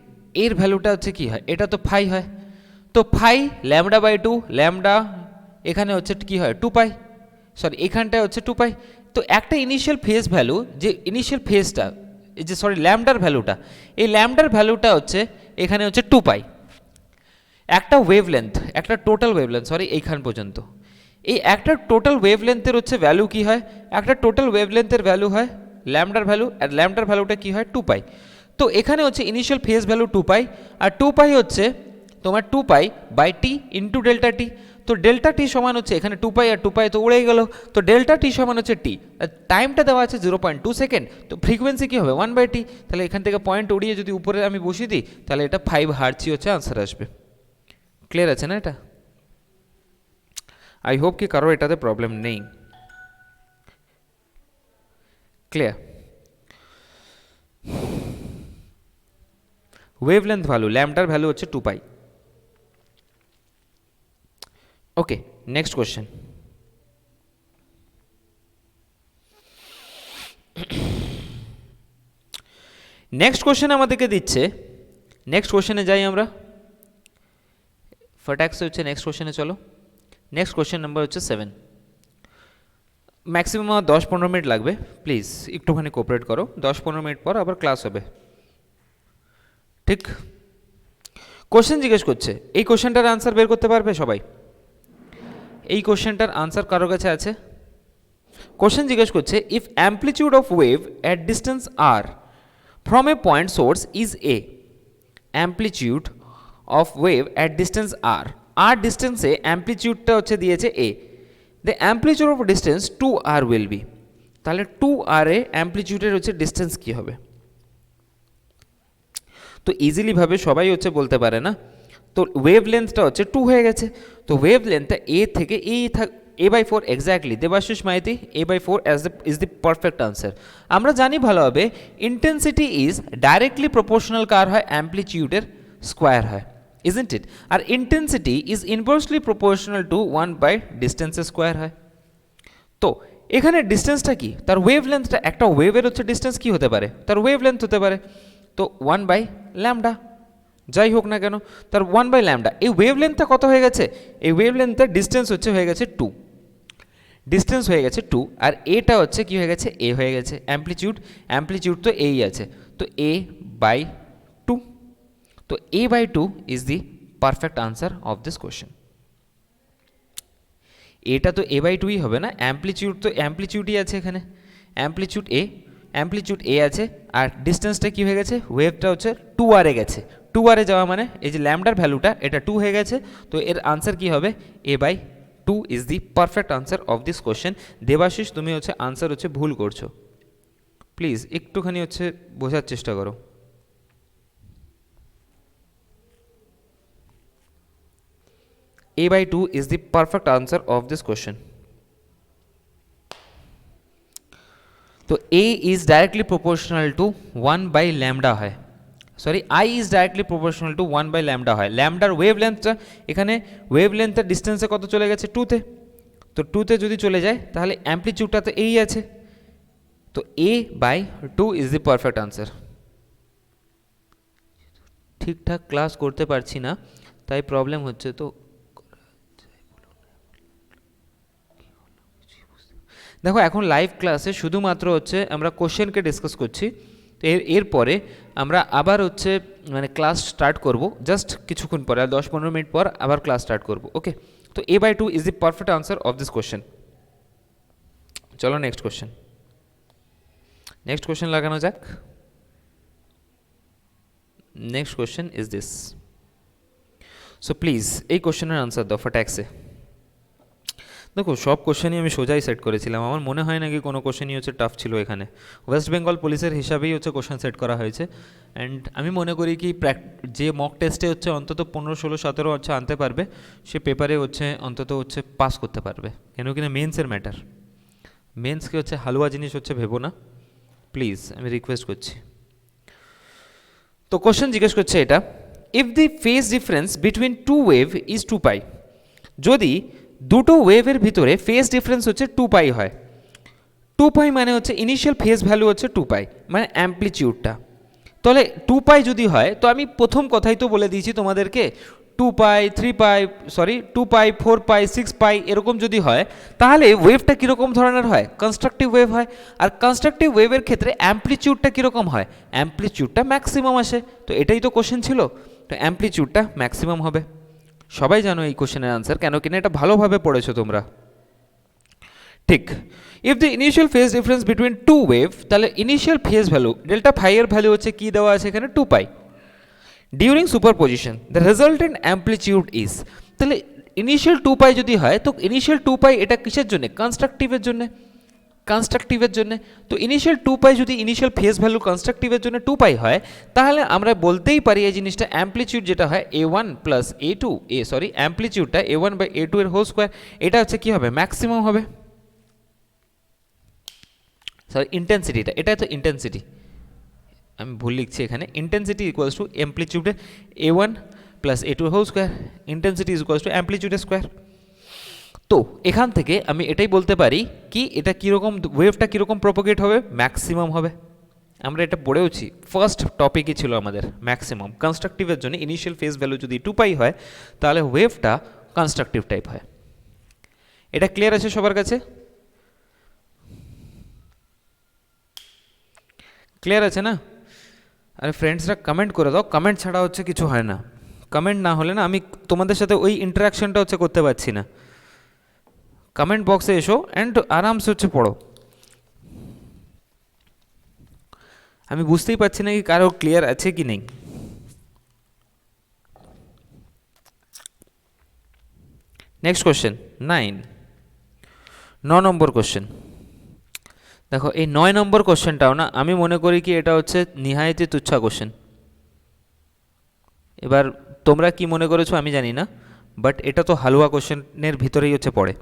এর ভ্যালুটা হচ্ছে কি হয়? এটা তো ফাই হয়। তো ফাই λ/2, ল্যামডা এখানে হচ্ছে কি হয়? 2π। সরি এখানটায় হচ্ছে 2π। তো একটা ইনিশিয়াল ফেজ ভ্যালু, যে ইনিশিয়াল ফেজটা, এই যে সরি ল্যামডার ভ্যালুটা, এই ল্যামডার ভ্যালুটা হচ্ছে এখানে হচ্ছে 2π। একটা ওয়েভলেন্থ, একটা টোটাল ওয়েভলেন্থ, সরি এইখান পর্যন্ত, এই একটা টোটাল ওয়েভলেন্থের হচ্ছে ভ্যালু কি হয়? একটা টোটাল ওয়েভলেন্থের ভ্যালু হয় ল্যামডার ভ্যালু, আর ল্যামডার ভ্যালুটা কি হয়? 2π। তো এখানে হচ্ছে ইনিশিয়াল ফেজ ভ্যালু 2π, আর 2π হচ্ছে তোমার 2π/t ইন্টু ডেল্টা টি। তো ডেল্টা টি সমান হচ্ছে এখানে 2π, আর 2π তো উড়েই গেল। তো ডেল্টা টি সমান হচ্ছে টি, টাইমটা দেওয়া আছে 0.2 সেকেন্ড। তো ফ্রিকোয়েন্সি কী হবে? 1/t। তাহলে এখান থেকে পয়েন্ট উড়িয়ে যদি উপরে আমি বসিয়ে দিই তাহলে এটা 5 হার্টজই হচ্ছে আনসার আসবে। ক্লিয়ার আছে না এটা? আই হোপ কি কারো এটাতে প্রবলেম নেই। ক্লিয়ার? ওয়েভলেন্থ ভ্যালু, ল্যামডার ভ্যালু হচ্ছে 2π। ওকে, নেক্সট কোশ্চেন। নেক্সট কোশ্চেন আমাদেরকে দিচ্ছে, নেক্সট কোশ্চেনে যাই আমরা ফটাক্সে হচ্ছে নেক্সট কোশ্চেনে চলো। নেক্সট কোশ্চেন নাম্বার হচ্ছে 7। ম্যাক্সিমাম 10-15 মিনিট লাগবে, প্লিজ একটুখানি কোঅপারেট করো। 10-15 মিনিট পর আবার ক্লাস হবে, ঠিক? কোশ্চেন জিজ্ঞেস করছে, এই কোশ্চেনটার আনসার বের করতে পারবে সবাই? এই কোশ্চেনটার আনসার কারোর কাছে আছে? কোশ্চেন জিজ্ঞেস করছে, if amplitude of wave at distance r from a point source is A, amplitude of wave at distance r ডিস্টেন্সে অ্যাম্পলিটিউডটা হচ্ছে দিয়েছে A, the amplitude of distance 2r will be. তাহলে 2r এ অ্যাম্পলিটিউডের হচ্ছে ডিস্টেন্স কী হবে? তো ইজিলি ভাবে সবাই হচ্ছে বলতে পারে না। তো ওয়েভ লেন্থটা হচ্ছে 2 হয়ে গেছে। তো ওয়েভ লেন্থটা এ থেকে a/4, exactly Debashis Maiti, a/4 is the perfect answer. আমরা জানি ভালোভাবে ইন্টেন্সিটি ইজ ডাইরেক্টলি প্রপোর্শনাল কার হয়? অ্যাম্পলিটিউডের স্কোয়ার হয়, ইজন্ট ইট? আর intensity is inversely proportional to 1/ডিস্টেন্সের স্কোয়ার হয়। তো এখানে ডিস্টেন্সটা কি? তার ওয়েভ লেন্থটা, একটা ওয়েভের হচ্ছে ডিস্টেন্স কি হতে পারে? তার ওয়েভ লেন্থ হতে পারে। তো 1/λ, যাই হোক না কেন, তার 1/λ। এই ওয়েভ লেন্থটা কত হয়ে গেছে? এই ওয়েভ লেন্থটার ডিস্টেন্স হচ্ছে হয়ে গেছে 2, ডিস্টেন্স হয়ে গেছে 2, আর এটা হচ্ছে কি হয়ে গেছে? এ হয়ে গেছে। অ্যাম্পলিটিউড তো এই আছে। তো a by 2, তো a by 2 is the perfect answer of this question. এটা তো a by 2ই হবে না, অ্যামপ্লিটিউড তো অ্যামপ্লিটিউডই আছে এখানে, অ্যামপ্লিটিউড a আছে, আর ডিস্টেন্সটা কি হয়ে গেছে, ওয়েভটা হচ্ছে 2r এ গেছে, 2r এ যাওয়া মানে এই যে ল্যামডার ভ্যালুটা এটা 2 হয়ে গেছে, তো এর আনসার কি হবে, a by 2 is the perfect answer of this question. Debashis তুমি হচ্ছে আনসার হচ্ছে ভুল করছো, প্লিজ একটুখানি হচ্ছে বোঝার চেষ্টা করো। a by 2 is the perfect answer of this question. তো a is directly proportional to 1 by lambda হয়, sorry i is directly proportional to 1 by lambda হয়। ল্যামডার ওয়েভ লেন্থটা এখানে, ওয়েভ লেন্থটা ডিস্টেন্সে কত চলে গেছে, 2তে, তো 2তে যদি চলে যায় তাহলে অ্যামপ্লিটিউডটা তো এই আছে, তো a by 2 is the perfect answer. ঠিকঠাক ক্লাস করতে পারছি না তাই প্রবলেম হচ্ছে, তো দেখো এখন লাইভ ক্লাসে শুধুমাত্র হচ্ছে আমরা কোশ্চেনকে ডিসকাস করছি, তো এরপরে আমরা আবার হচ্ছে মানে ক্লাস স্টার্ট করব জাস্ট কিছুক্ষণ পরে, আর 10-15 মিনিট পর আবার ক্লাস স্টার্ট করব, ওকে। তো a by 2 is the perfect answer of this question. চলো নেক্সট কোশ্চেন, নেক্সট কোশ্চেন লাগানো যাক। Next question is this, so please এই কোশ্চেনের আনসার দাও ফটাকসে। দেখো সব কোশ্চেনই আমি সোজাই সেট করেছিলাম, আমার মনে হয় না কি কোনো কোশ্চেনই হচ্ছে টাফ ছিল এখানে, ওয়েস্ট বেঙ্গল পুলিশের হিসাবেই হচ্ছে কোশ্চেন সেট করা হয়েছে। অ্যান্ড আমি মনে করি কি যে মক টেস্টে হচ্ছে অন্তত 15, 16, 17 হচ্ছে আনতে পারবে, সে পেপারে হচ্ছে অন্তত হচ্ছে পাস করতে পারবে, কেন কিনা মেন্সের ম্যাটার, মেন্সকে হচ্ছে হালুয়া জিনিস হচ্ছে ভেবো না, প্লিজ আমি রিকোয়েস্ট করছি। তো কোশ্চেন জিজ্ঞেস করছে এটা, if the phase difference between two wave is 2 pi, যদি দুটো ওয়েভের ভিতরে ফেজ ডিফারেন্স হচ্ছে 2 পাই হয়, 2 পাই মানে হচ্ছে ইনিশিয়াল ফেজ ভ্যালু হচ্ছে 2 পাই মানে অ্যামপ্লিটিউডটা, তাহলে 2 পাই যদি হয়, তো আমি প্রথম কথাই তো বলে দিয়েছি তোমাদেরকে 2 পাই 3 পাই, সরি 2 পাই 4 পাই 6 পাই এরকম যদি হয়, তাহলে ওয়েভটা কীরকম ধরনের হয়, কনস্ট্রাকটিভ ওয়েভ হয়, আর কনস্ট্রাকটিভ ওয়েভের ক্ষেত্রে অ্যামপ্লিটিউডটা কীরকম হয়, অ্যামপ্লিটিউডটা ম্যাক্সিমাম আসে, তো এটাই তো কোশ্চেন ছিল, তো অ্যামপ্লিটিউডটা ম্যাক্সিমাম হবে। সবাই জানো এই কোশ্চেনের আনসার, কেন কিনা এটা ভালোভাবে পড়েছো তোমরা, ঠিক। If the initial phase difference between two wave, তাহলে initial phase value delta phi এর ভ্যালু হচ্ছে কি দেওয়া আছে এখানে, 2 pi, during superposition the resultant amplitude is, তাহলে ইনিশিয়াল 2 পাই যদি হয়, তো ইনিশিয়াল 2 পাই এটা কিসের জন্য, কনস্ট্রাকটিভের জন্য, কনস্ট্রাকটিভের জন্য, তো ইনিশিয়াল 2 পাই যদি ইনিশিয়াল ফেজ ভ্যালু কনস্ট্রাকটিভের জন্য 2 পাই হয়, তাহলে আমরা বলতেই পারি এই জিনিসটা অ্যামপ্লিটিউড যেটা হয় a1 plus a2, sorry অ্যামপ্লিটিউডটা a1 by a2 এর হোল স্কোয়ার, এটা হচ্ছে কি হবে, ম্যাক্সিমাম হবে, সরি ইন্টেন্সিটিটা, এটা তো ইন্টেন্সিটি, আমি ভুল লিখছি এখানে, ইন্টেন্সিটি ইকুয়ালস টু অ্যামপ্লিটিউডে a1 plus a2 whole square, intensity is equals to অ্যামপ্লিটিউডের স্কোয়ার। তো এখান থেকে আমি এটাই বলতে পারি কি এটা কীরকম, ওয়েভটা কীরকম প্রপোগেট হবে, ম্যাক্সিমাম হবে, আমরা এটা পড়েওছি, ফার্স্ট টপিকই ছিল আমাদের ম্যাক্সিমাম, কনস্ট্রাকটিভের জন্য ইনিশিয়াল ফেজ ভ্যালু যদি 2 পাই হয়, তাহলে ওয়েভটা কনস্ট্রাকটিভ টাইপ হয়। এটা ক্লিয়ার আছে সবার কাছে, ক্লিয়ার আছে না? আরে ফ্রেন্ডসরা কমেন্ট করে দাও, কমেন্ট ছাড়া হচ্ছে কিছু হয় না, কমেন্ট না হলে না আমি তোমাদের সাথে ওই ইন্টারাকশনটা হচ্ছে করতে পারছি না। কমেন্ট বক্সে এসো অ্যান্ড আরামসে হচ্ছে পড়ো, আমি বুঝতেই পারছি না কি কারো ক্লিয়ার আছে কি নেই। নেক্সট কোশ্চেন 9 নম্বর কোশ্চেন। দেখো এই 9 নম্বর কোশ্চেনটাও না আমি মনে করি কি এটা হচ্ছে নিহায়তি তুচ্ছা কোশ্চেন। এবার তোমরা কি মনে করেছো আমি জানি না, বাট এটা তো হালুয়া কোশ্চেনের ভিতরেই হচ্ছে পড়ে।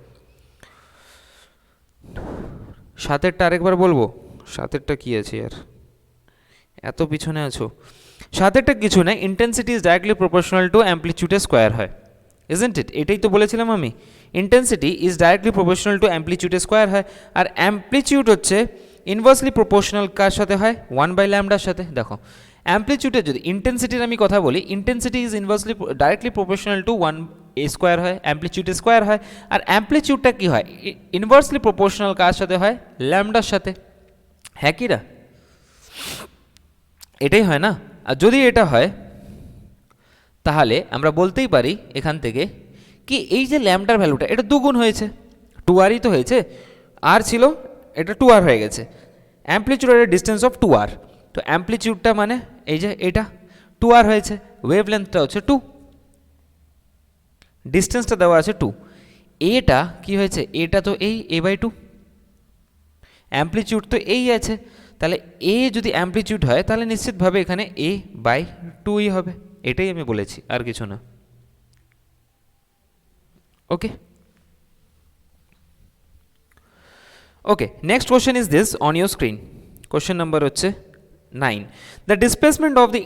সাতেরটা আরেকবার বলবো, সাতেরটা কি আছে আর এত পিছনে আছো, সাতেরটা কিছু না, intensity is directly proportional to অ্যামপ্লিটিউডের স্কোয়ার হয়, ইজন্ট ইট, এটাই তো বলেছিলাম আমি, intensity is directly proportional to অ্যামপ্লিটিউডের স্কোয়ার হয়, আর অ্যামপ্লিটিউড হচ্ছে ইনভার্সলি প্রপোর্শনাল কার সাথে হয়, 1 বাই ল্যামডার সাথে। দেখো অ্যামপ্লিটিউডের যদি ইন্টেন্সিটির আমি কথা বলি, intensity is inversely directly proportional two 1 A square হয়, অ্যামপ্লিটিউডের স্কোয়ার হয়, আর অ্যামপ্লিটিউডটা কী হয়, ইনভার্সলি প্রপোর্শনাল কার সাথে হয়, ল্যামডার সাথে, হ্যাঁ কি না? এটাই হয় না? আর যদি এটা হয় তাহলে আমরা বলতেই পারি এখান থেকে কি এই যে ল্যাম্বডার ভ্যালুটা এটা দুগুণ হয়েছে, 2rই তো হয়েছে, আর ছিল এটা 2r হয়ে গেছে। অ্যাম্পলিটিউড এর ডিস্টেন্স অফ 2r, তো অ্যাম্পলিটিউডটা মানে এই যে এটা 2r হয়েছে, ওয়েভ লেন্থটা হচ্ছে 2, ডিস্টেন্সটা দেওয়া আছে 2, এটা কি হয়েছে, এটা তো এই a/2, অ্যাম্পলিটিউড তো এই আছে, তাহলে এ যদি অ্যাম্পলিটিউড হয় তাহলে নিশ্চিতভাবে এখানে a/2ই হবে, এটাই আমি বলেছি, আর কিছু না। Okay okay, next question is this on your screen. Question number হচ্ছে 9, the displacement of the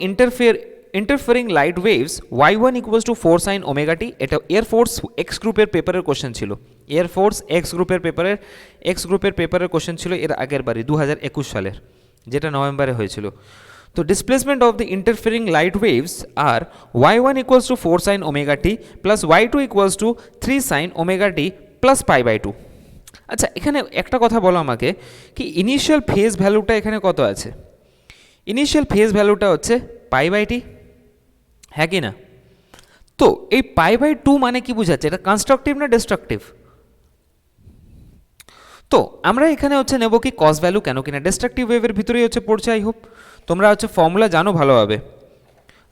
interfering light waves y1 equals to 4 sin omega T. এটা এয়ারফোর্স এক্স গ্রুপের পেপারের কোশ্চেন ছিল, এয়ারফোর্স এক্স গ্রুপের পেপারের কোশ্চেন ছিল এর আগের বারে 2021 সালের, যেটা নভেম্বরে হয়েছিল। তো displacement of the interfering light waves are y1 equals to 4 sin omega T plus y2 equals to 3 sin omega T plus π/2। আচ্ছা, এখানে একটা কথা বলো আমাকে কি ইনিশিয়াল ফেজ ভ্যালুটা এখানে কত আছে? ইনিশিয়াল ফেজ ভ্যালুটা হচ্ছে π/t, হ্যাঁ কি না? তো এই π/2 মানে কি বোঝাচ্ছে, এটা কনস্ট্রাকটিভ না ডিস্ট্রাকটিভ? তো আমরা এখানে হচ্ছে নেব কি কস ভ্যালু, কেন কিনা ডিস্ট্রাকটিভ ওয়েভের ভিতরেই হচ্ছে পড়ছে। আই হোপ তোমরা হচ্ছে ফর্মুলা জানো ভালোভাবে,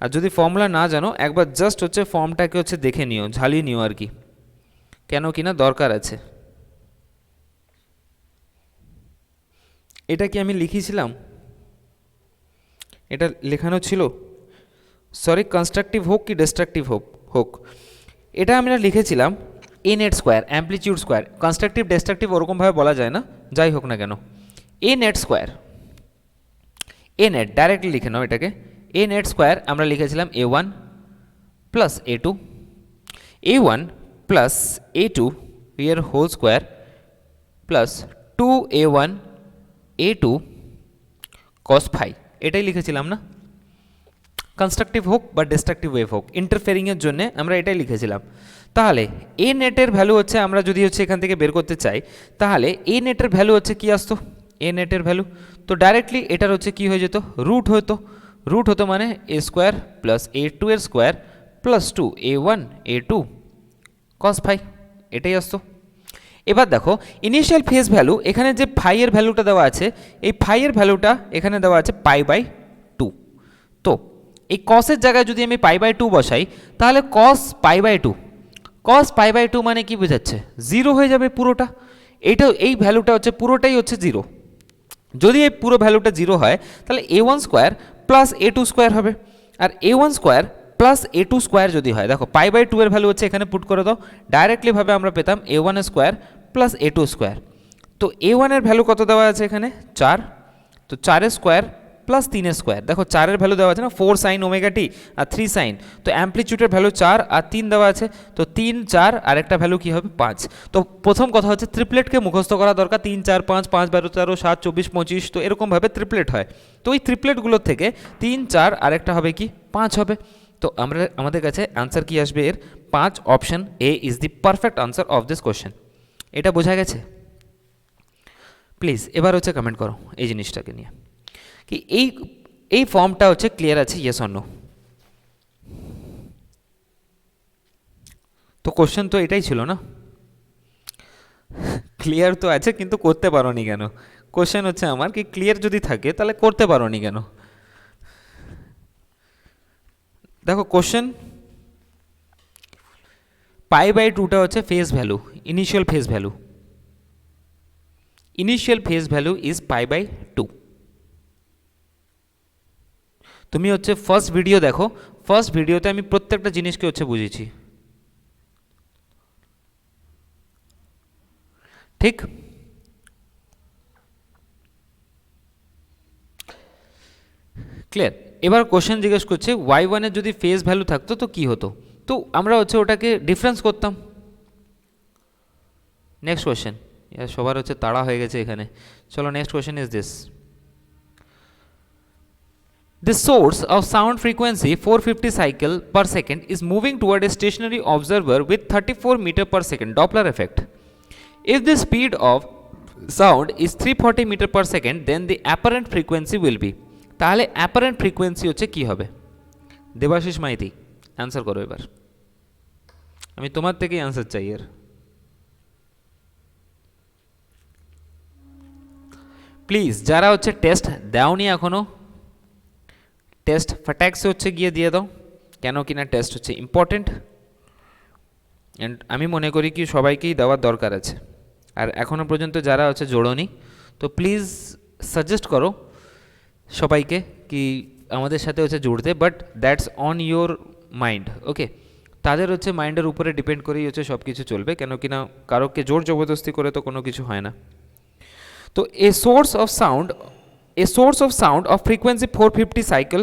আর যদি ফর্মুলা না জানো একবার জাস্ট হচ্ছে ফর্মটাকে হচ্ছে দেখে নিও, ঝালিয়ে নিও আর কি, কেন কিনা দরকার আছে। এটা কি আমি লিখেছিলাম? এটা লেখানো ছিল, সরি, কনস্ট্রাকটিভ হোক কি ডিস্ট্রাকটিভ হোক এটা আমরা লিখেছিলাম A net square amplitude square. Constructive destructive ওরকমভাবে বলা যায় না, যাই হোক না কেন, A net square, A net directly লিখে নাও এটাকে, এ নেট স্কোয়ার আমরা লিখেছিলাম a1 plus a2, a1 plus a2 এর whole square plus 2a1 a2 cos phi, এটাই লিখেছিলাম না? কনস্ট্রাকটিভ হোক বা ডিস্ট্রাকটিভ ওয়েভ হোক, ইন্টারফেয়ারিংয়ের জন্য আমরা এটাই লিখেছিলাম। তাহলে এ নেটের ভ্যালু হচ্ছে আমরা যদি হচ্ছে এখান থেকে বের করতে চাই, তাহলে এ নেটের ভ্যালু হচ্ছে কি আসতো, এ নেটের ভ্যালু তো ডাইরেক্টলি এটার হচ্ছে কি হয়ে যেত, রুট হতো মানে এ স্কোয়ার প্লাস a2 এর square plus 2a1 a2 cos phi, এটাই আসতো। এবার দেখো ইনিশিয়াল ফেজ ভ্যালু, এখানে যে ফাই এর ভ্যালুটা দেওয়া আছে, এই ফাই এর ভ্যালুটা এখানে দেওয়া আছে π/2। তো এই কসের জায়গায় যদি আমি π/2 বসাই তাহলে cos π/2 মানে কি বোঝাচ্ছে, জিরো হয়ে যাবে পুরোটা, এই ভ্যালুটা হচ্ছে পুরোটাই হচ্ছে জিরো। যদি এই পুরো ভ্যালুটা জিরো হয় তাহলে a1 square plus a2 square হবে, আর a1 square plus a2 square যদি হয়, দেখো π/2 এর ভ্যালু হচ্ছে এখানে পুট করে দাও, ডাইরেক্টলিভাবে আমরা পেতাম a1 square plus a2 square. তো a1 এর ভ্যালু কত দেওয়া আছে এখানে 4, তো 4 স্কোয়ার প্লাস 3 স্কোয়ার, দেখো 4 এর ভ্যালু দেওয়া আছে না 4 sin ওমেগা টি আর 3 sin, তো অ্যাম্পলিটিউডের ভ্যালু 4 আর 3 দেওয়া আছে, তো 3 4 আর একটা ভ্যালু কি হবে 5। তো প্রথম কথা হচ্ছে ট্রিপলেটকে মুখস্থ করা দরকার, 3 4 5 5 12 13 7 24 25, তো এরকমভাবে ট্রিপলেট হয়। তো ওই ট্রিপলেটগুলোর থেকে 3 4 আর একটা হবে কি 5 হবে। তো আমাদের কাছে আনসার কি আসবে এর 5, option A is the perfect answer of this question. এটা বোঝা গেছে? প্লিজ এবার হচ্ছে কমেন্ট করো এই জিনিসটাকে নিয়ে কি এই ফর্মটা হচ্ছে ক্লিয়ার আছে, ইয়েস অর নো? তো কোশ্চেন তো এটাই ছিল না, ক্লিয়ার তো আছে কিন্তু করতে পারোনি কেন? কোশ্চেন হচ্ছে আমার কি ক্লিয়ার যদি থাকে তাহলে করতে পারোনি কেন? দেখো কোশ্চেন π/2টা হচ্ছে phase value, initial phase value, initial phase value is π/2। তুমি হচ্ছে ফার্স্ট ভিডিও দেখো, ফার্স্ট ভিডিওতে আমি প্রত্যেকটা জিনিসকে হচ্ছে বুঝিয়েছি, ঠিক? ক্লিয়ার? এবার কোশ্চেন জিজ্ঞেস করছে y1 এর যদি ফেজ ভ্যালু থাকতো তো কি হতো, তো আমরা হচ্ছে ওটাকে ডিফারেন্স করতাম। নেক্সট কোশ্চেন, সবার হচ্ছে তাড়া হয়ে গেছে এখানে, চলো next question is this, the source of sound frequency 450 cycle per second is moving toward a stationary observer with 34 meter per second Doppler effect. If the speed of sound is 340 meter per second, then the apparent frequency will be, তাহলে apparent frequency হচ্ছে কি হবে? Debashis Maiti answer করো এবার, আমি তোমার থেকেই answer চাই এর। প্লিজ যারা হচ্ছে টেস্ট দাওনি এখনো, টেস্ট ফটাক্সে হচ্ছে গিয়ে দিয়ে দাও, কেন কিনা টেস্ট হচ্ছে ইম্পর্টেন্ট অ্যান্ড আমি মনে করি কি সবাইকেই দেওয়ার দরকার আছে। আর এখনও পর্যন্ত যারা হচ্ছে জোড়োনি, তো প্লিজ সাজেস্ট করো সবাইকে কি আমাদের সাথে হচ্ছে জুড়তে, but that's on your mind, okay? তাদের হচ্ছে মাইন্ডের উপরে ডিপেন্ড করেই হচ্ছে সব কিছু চলবে, কেন কিনা কারোকে জোর জবরদস্তি করে তো কোনো কিছু হয় না। তো a source of sound of frequency 450 cycle,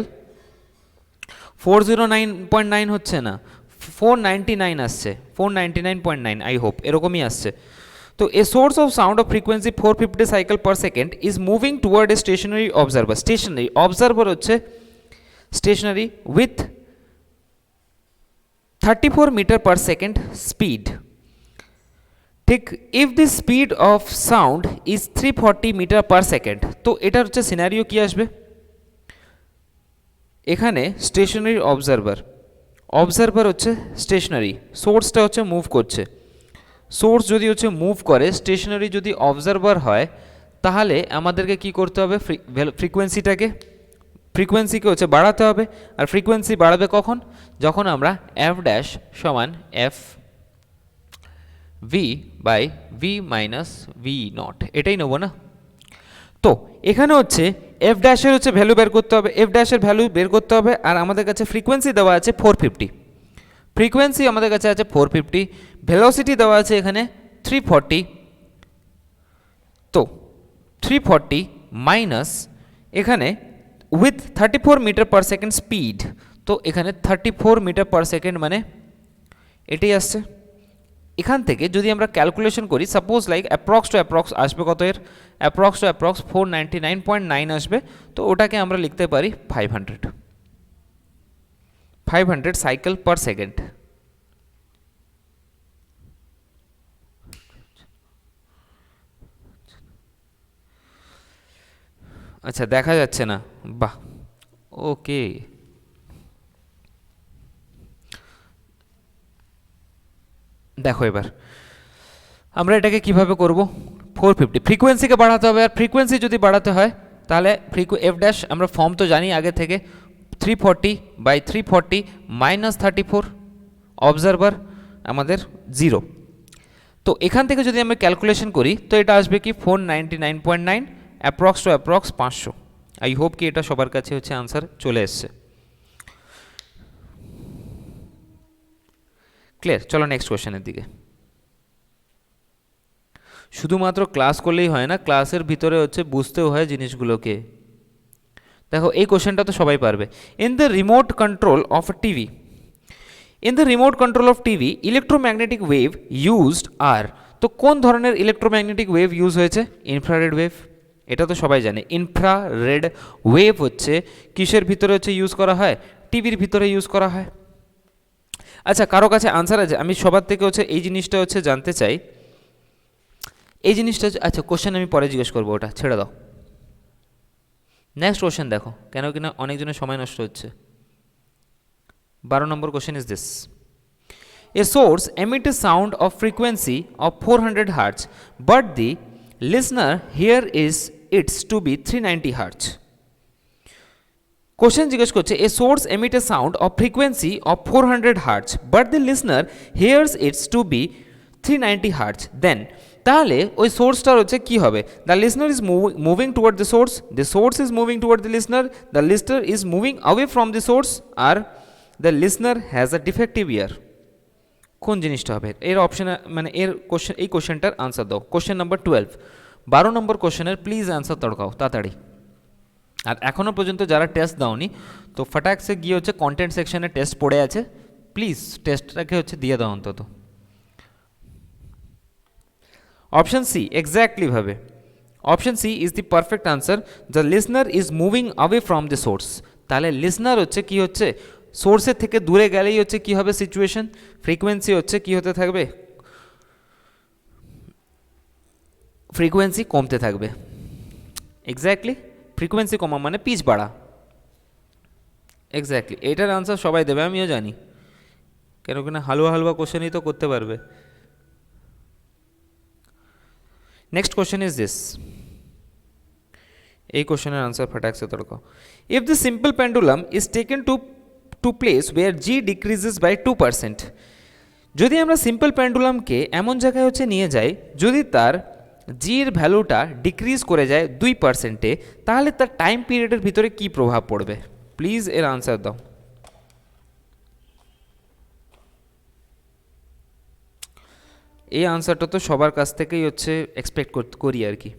409.9 হচ্ছে না, 499 আসছে, 499.9 আই হোপ এরকমই আসছে। তো a source of sound of frequency 450 cycle per second is moving toward a stationary observer. Stationary observer হচ্ছে stationary with 34 metre per second speed. ঠিক, if the speed of sound is 340 metre per second, তো এটার হচ্ছে scenario কি আসবে? এখানে stationery observer হচ্ছে stationery, সোর্সটা হচ্ছে মুভ করছে। সোর্স যদি হচ্ছে মুভ করে, স্টেশনারি যদি অবজারভার হয়, তাহলে আমাদেরকে কি করতে হবে? ফ্রিকোয়েন্সিকে হচ্ছে বাড়াতে হবে। আর ফ্রিকোয়েন্সি বাড়াবে কখন? যখন আমরা এফ ড্যাশ সমান F V by V minus V not এটাই নেবো না। তো এখানে হচ্ছে এফ ড্যাশের হচ্ছে ভ্যালু বের করতে হবে, এফ ড্যাশের ভ্যালু বের করতে হবে, আর আমাদের কাছে ফ্রিকোয়েন্সি দেওয়া আছে 450, ফ্রিকোয়েন্সি আমাদের কাছে আছে 450, ভেলোসিটি দেওয়া আছে এখানে 340। তো 340 মাইনাস এখানে with 34 metre per second speed, তো এখানে 34 মিটার পার সেকেন্ড মানে এটাই আসছে। এখান থেকে যদি আমরা ক্যালকুলেশন করি, suppose like approx to approx আসবে কত? এর অ্যাপ্রক্স টু অ্যাপ্রক্স 499.9 আসবে, তো ওটাকে আমরা লিখতে পারি 500 সাইকেল পার সেকেন্ড। আচ্ছা, দেখা যাচ্ছে না, বাহ, ওকে। দেখো এবার আমরা এটাকে কিভাবে করব? 450 ফ্রিকোয়েন্সিকে বাড়াতে হবে, আর ফ্রিকোয়েন্সি যদি বাড়াতে হয় তাহলে এফ ড্যাশ আমরা ফর্ম তো জানি আগে থেকে, 340 বাই 340 মাইনাস 34, অবজারভার আমাদের 0। তো এখান থেকে যদি আমরা ক্যালকুলেশন করি তো এটা আসবে কি 499.9, approx to approx 500। I hope কি এটা সবার কাছে হচ্ছে আনসার চলে এসছে। ক্লিয়ার? চলো নেক্সট কোয়েশ্চেনের দিকে। শুধুমাত্র ক্লাস করলেই হয় না, ক্লাসের ভিতরে হচ্ছে বুঝতেও হয় জিনিসগুলোকে। দেখো এই কোশ্চেনটা তো সবাই পারবে। In the remote control of TV, in the remote control of TV electromagnetic wave used are, তো কোন ধরনের ইলেকট্রোম্যাগনেটিক ওয়েভ ইউজ হয়েছে? ইনফ্রারেড ওয়েভ, এটা তো সবাই জানে। ইনফ্রারেড ওয়েভ হচ্ছে কিসের ভিতরে হচ্ছে ইউজ করা হয়? টিভির ভিতরে ইউজ করা হয়। আচ্ছা, কারো কাছে আনসার আছে? আমি সবার থেকে হচ্ছে এই জিনিসটা হচ্ছে জানতে চাই, এই জিনিসটা আচ্ছা কোশ্চেন আমি পরে জিজ্ঞেস করবো, ওটা ছেড়ে দাও। নেক্সট কোশ্চেন দেখো, কেন কিনা অনেকজনের সময় নষ্ট হচ্ছে। 12 নম্বর question is this: a source emit a sound of frequency of 400 Hz, but the listener here is its to be 390 Hz. Question জিজ্ঞেস করছে, এ source emit a sound of frequency of 400 Hz, but the listener hears its to be 390 Hz. Then তাহলে ওই সোর্সটার হচ্ছে কি হবে? The listener is moving toward the source is moving toward the listener is moving away from the source, আর the listener has a defective ear. কোন জিনিসটা হবে? এর অপশন মানে এর কোশ্চেন, এই কোশ্চেনটার আনসার দাও। কোশ্চেন নাম্বার 12, 12 নম্বর কোশ্চেনের প্লিজ আনসার তড়কাও তাড়াতাড়ি। আর এখনও পর্যন্ত যারা টেস্ট দাওনি, তো ফটাকসে গিয়ে হচ্ছে কন্টেন্ট সেকশনে টেস্ট পড়ে আছে, প্লিজ টেস্টটাকে হচ্ছে দিয়ে দাও অন্তত। অপশন সি এক্স্যাক্টলি ভাবে, option C is the perfect answer. The listener is moving away from the source. তাহলে লিসনার হচ্ছে কি হচ্ছে? সোর্সের থেকে দূরে গেলেই হচ্ছে কি হবে সিচুয়েশন? ফ্রিকোয়েন্সি হচ্ছে কি হতে থাকবে? ফ্রিকোয়েন্সি কমতে থাকবে। এক্স্যাক্টলি, ফ্রিকোয়েন্সি কমা মানে পিচ বাড়া, এক্স্যাক্টলি, এটার আনসার সবাই দেবে, আমিও জানি, কেন কিনা হালুয়া হালুয়া কোশ্চেনই তো করতে পারবে। নেক্সট কোশ্চেন ইজ দিস, এই কোশ্চেনের আনসার ফটাকসে তড়কো। If the simple pendulum is taken to place where G decreases by 2%, যদি আমরা সিম্পল পেন্ডুলামকে এমন জায়গায় হচ্ছে নিয়ে যাই যদি তার জির ভ্যালুটা ডিক্রিজ করে যায় 2%-এ, তাহলে তার টাইম পিরিয়ডের ভিতরে কি প্রভাব পড়বে? প্লিজ এর আনসার দাও। এই আনসারটা তো সবার কাছ থেকেই হচ্ছে এক্সপেক্ট করি আর কি।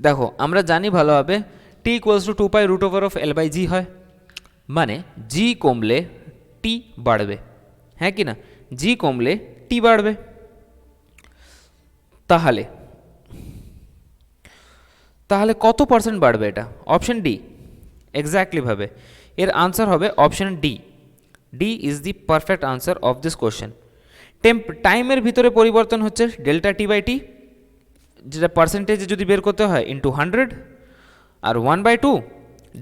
দেখো আমরা জানি ভালোভাবে টি ইকুয়ালস টু 2π√/L/g হয়, মানে জি কমলে টি বাড়বে, হ্যাঁ কি না? জি কমলে টি বাড়বে, তাহলে তাহলে কত পার্সেন্ট বাড়বে এটা? অপশন ডি, এক্স্যাক্টলি ভাবে এর আনসার হবে option D. D is the perfect answer of this question. টাইমের ভিতরে পরিবর্তন হচ্ছে ডেল্টা টি বাই টি, যেটা পার্সেন্টেজে যদি বের করতে হয় ইন্টু 100, আর 1/2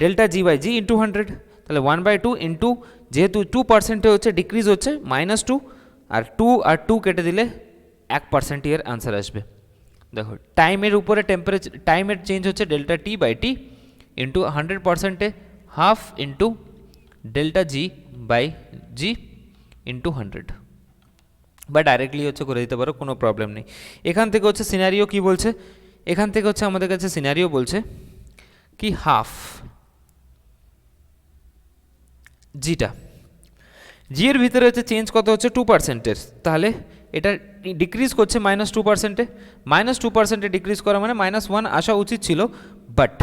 delta G by G into 100, তাহলে 1/2 ইন্টু, যেহেতু 2%-এ হচ্ছে ডিক্রিজ হচ্ছে -2, আর 2 আর 2 কেটে দিলে 1% এর আনসার আসবে। দেখো টাইমের উপরে টেম্পারেচার, টাইমের চেঞ্জ হচ্ছে delta T by T into 100%-এ half into delta G by G into 100, বা ডাইরেক্টলি হচ্ছে করে দিতে পারো, কোনো প্রবলেম নেই। এখান থেকে হচ্ছে সিনারিও কি বলছে, এখান থেকে হচ্ছে আমাদের কাছে সিনারিও বলছে কি হাফ জিটা, জি এর ভিতরে হচ্ছে চেঞ্জ কত হচ্ছে 2%-এর, তাহলে এটা ডিক্রিজ করছে -2%-এ, -2%-এ ডিক্রিজ করা মানে -1 আসা উচিত ছিল, বাট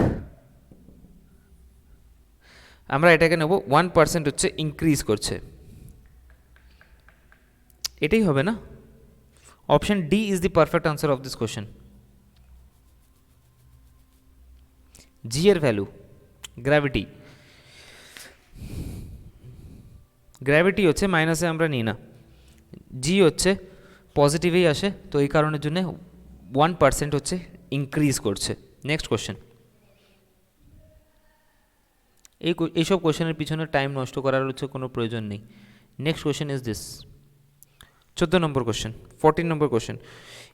আমরা এটাকে নেব 1% হচ্ছে ইনক্রিজ করছে, এটাই হবে না? Option D is the perfect answer of this question. G এর ভ্যালু গ্র্যাভিটি, গ্র্যাভিটি হচ্ছে মাইনাসে আমরা নিই না, জি হচ্ছে পজিটিভেই আসে, তো এই কারণের জন্য 1% হচ্ছে ইনক্রিজ করছে। নেক্সট কোশ্চেন, এইসব কোশ্চেনের পিছনে টাইম নষ্ট করার হচ্ছে কোনো প্রয়োজন নেই। Next question is this, 14 number question, 14 number question.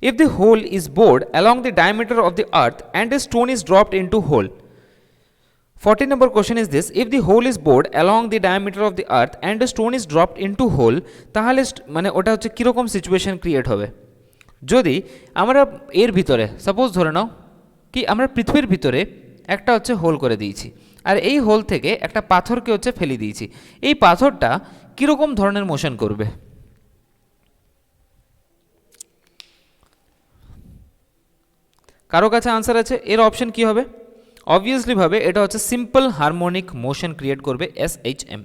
If the hole is bored along the diameter of the earth and a stone is dropped into hole, 14 number question is this, if the hole is bored along the diameter of the earth and a stone is dropped into hole, তাহলে মানে ওটা হচ্ছে কীরকম situation create হবে? যদি আমরা এর ভিতরে সাপোজ ধরে নাও কি আমরা পৃথিবীর ভিতরে একটা হচ্ছে হোল করে দিয়েছি, আর এই হোল থেকে একটা পাথরকে হচ্ছে ফেলে দিয়েছি, এই পাথরটা কীরকম ধরনের মোশন করবে? কারো কাছে আনসার আছে? এর অপশন কি হবে? অবভিয়াসলি ভাবে এটা হচ্ছে সিম্পল হারমোনিক মোশন ক্রিয়েট করবে, SHM,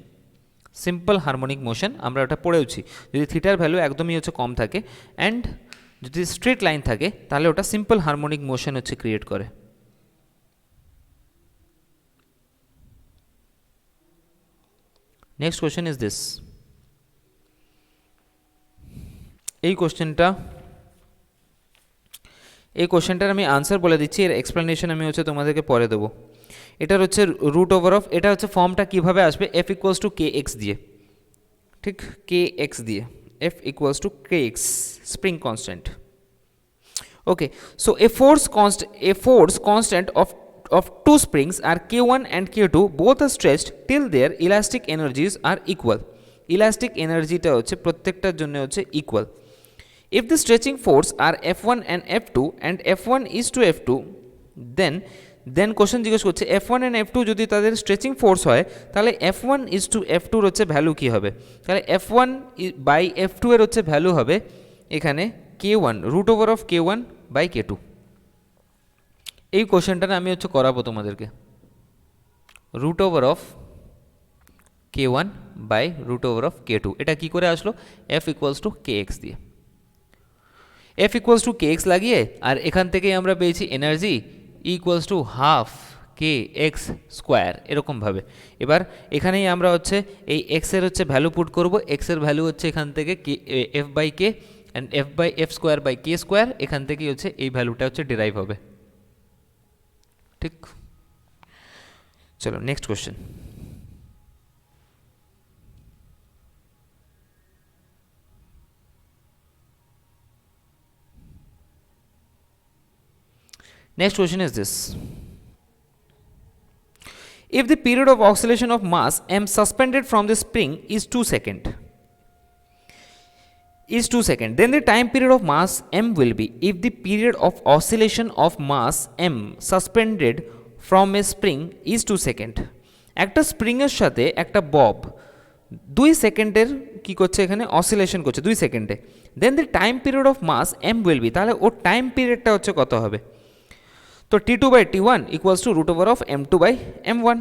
সিম্পল হারমোনিক মোশন, আমরা ওটা পড়েওছি। যদি থিটার ভ্যালু একদমই হচ্ছে কম থাকে অ্যান্ড যদি স্ট্রেট লাইন থাকে, তাহলে ওটা সিম্পল হারমোনিক মোশন হচ্ছে ক্রিয়েট করে। নেক্সট কোশ্চেন ইজ দিস, এই কোশ্চেনটার আমি আনসার বলে দিচ্ছি, এর এক্সপ্লেনেশন আমি হচ্ছে তোমাদেরকে পরে দেবো। এটার হচ্ছে রুট ওভার অফ, এটা হচ্ছে ফর্মটা কীভাবে আসবে, F ইকুয়ালস টু KX দিয়ে, ঠিক KX দিয়ে, F equals to KX spring constant. Okay, so a force constant of two springs are K1 and K2, both are stretched till their elastic energies are equal. Elastic এনার্জিটা হচ্ছে প্রত্যেকটার জন্য হচ্ছে equal. If the stretching force are F1 and F2 and F1 is to F2, then question জিজ্ঞেস করছে F1 and F2 যদি তাদের stretching force হয়, তাহলে F1 is to F2 এর হচ্ছে ভ্যালু কী হবে? তাহলে F1 বাই F2 এর হচ্ছে ভ্যালু হবে এখানে K1, root over of K1 by K2। এই কোশ্চেনটা আমি হচ্ছে করাবো তোমাদেরকে, root over of K1 by root over of K2, এটা কি করে আসলো? F ইকুয়ালস টু KX দিয়ে, F ইকুয়ালস টু KX লাগিয়ে, আর এখান থেকেই আমরা পেয়েছি energy equals to half KX square, এরকমভাবে। এবার এখানেই আমরা হচ্ছে এই এক্সের হচ্ছে ভ্যালু পুট করব, এক্সের ভ্যালু হচ্ছে এখান থেকে F by K and F square by K square, এখান থেকেই হচ্ছে এই ভ্যালুটা হচ্ছে ডিরাইভ হবে, ঠিক? চলো next question, Next question is this: if the period of oscillation of mass m suspended from the spring is 2 seconds, then the time period of mass m will be, if the period of oscillation of mass m suspended from a spring is 2 second. একটা স্প্রিংয়ের সাথে একটা Bob 2 সেকেন্ডের কি করছে এখানে oscillation করছে 2 সেকেন্ডে, then the time period of mass M will be, তাহলে ওর টাইম পিরিয়ডটা হচ্ছে কত হবে? তো t2/t1 equals to root over of m2/m1।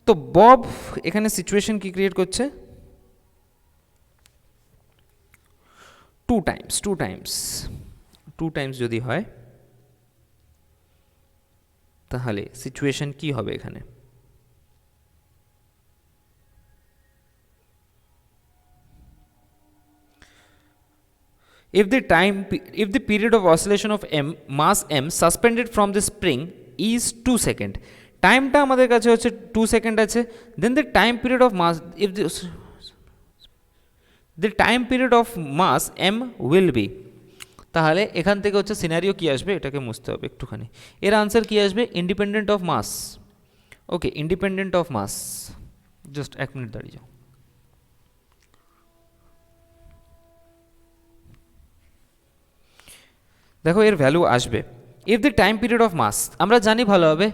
তো বব এখানে সিচুয়েশন কি ক্রিয়েট করছে? 2 টাইমস যদি হয় তাহলে সিচুয়েশন কি হবে এখানে? if the period of oscillation of mass m suspended from the spring is 2 second, টাইমটা আমাদের কাছে হচ্ছে 2 সেকেন্ড আছে, then the time period of mass the time period of mass m will be, তাহলে এখান থেকে হচ্ছে সিনারিও কি আসবে এটাকে মুছতে হবে একটুখানি। এর আনসার কি আসবে? Independent of mass. Okay, independent of mass. Just 1 minute দাঁড়িয়ে যাও। দেখো এর ভ্যালু আসবে if the time period of mass, আমরা জানি ভালোভাবে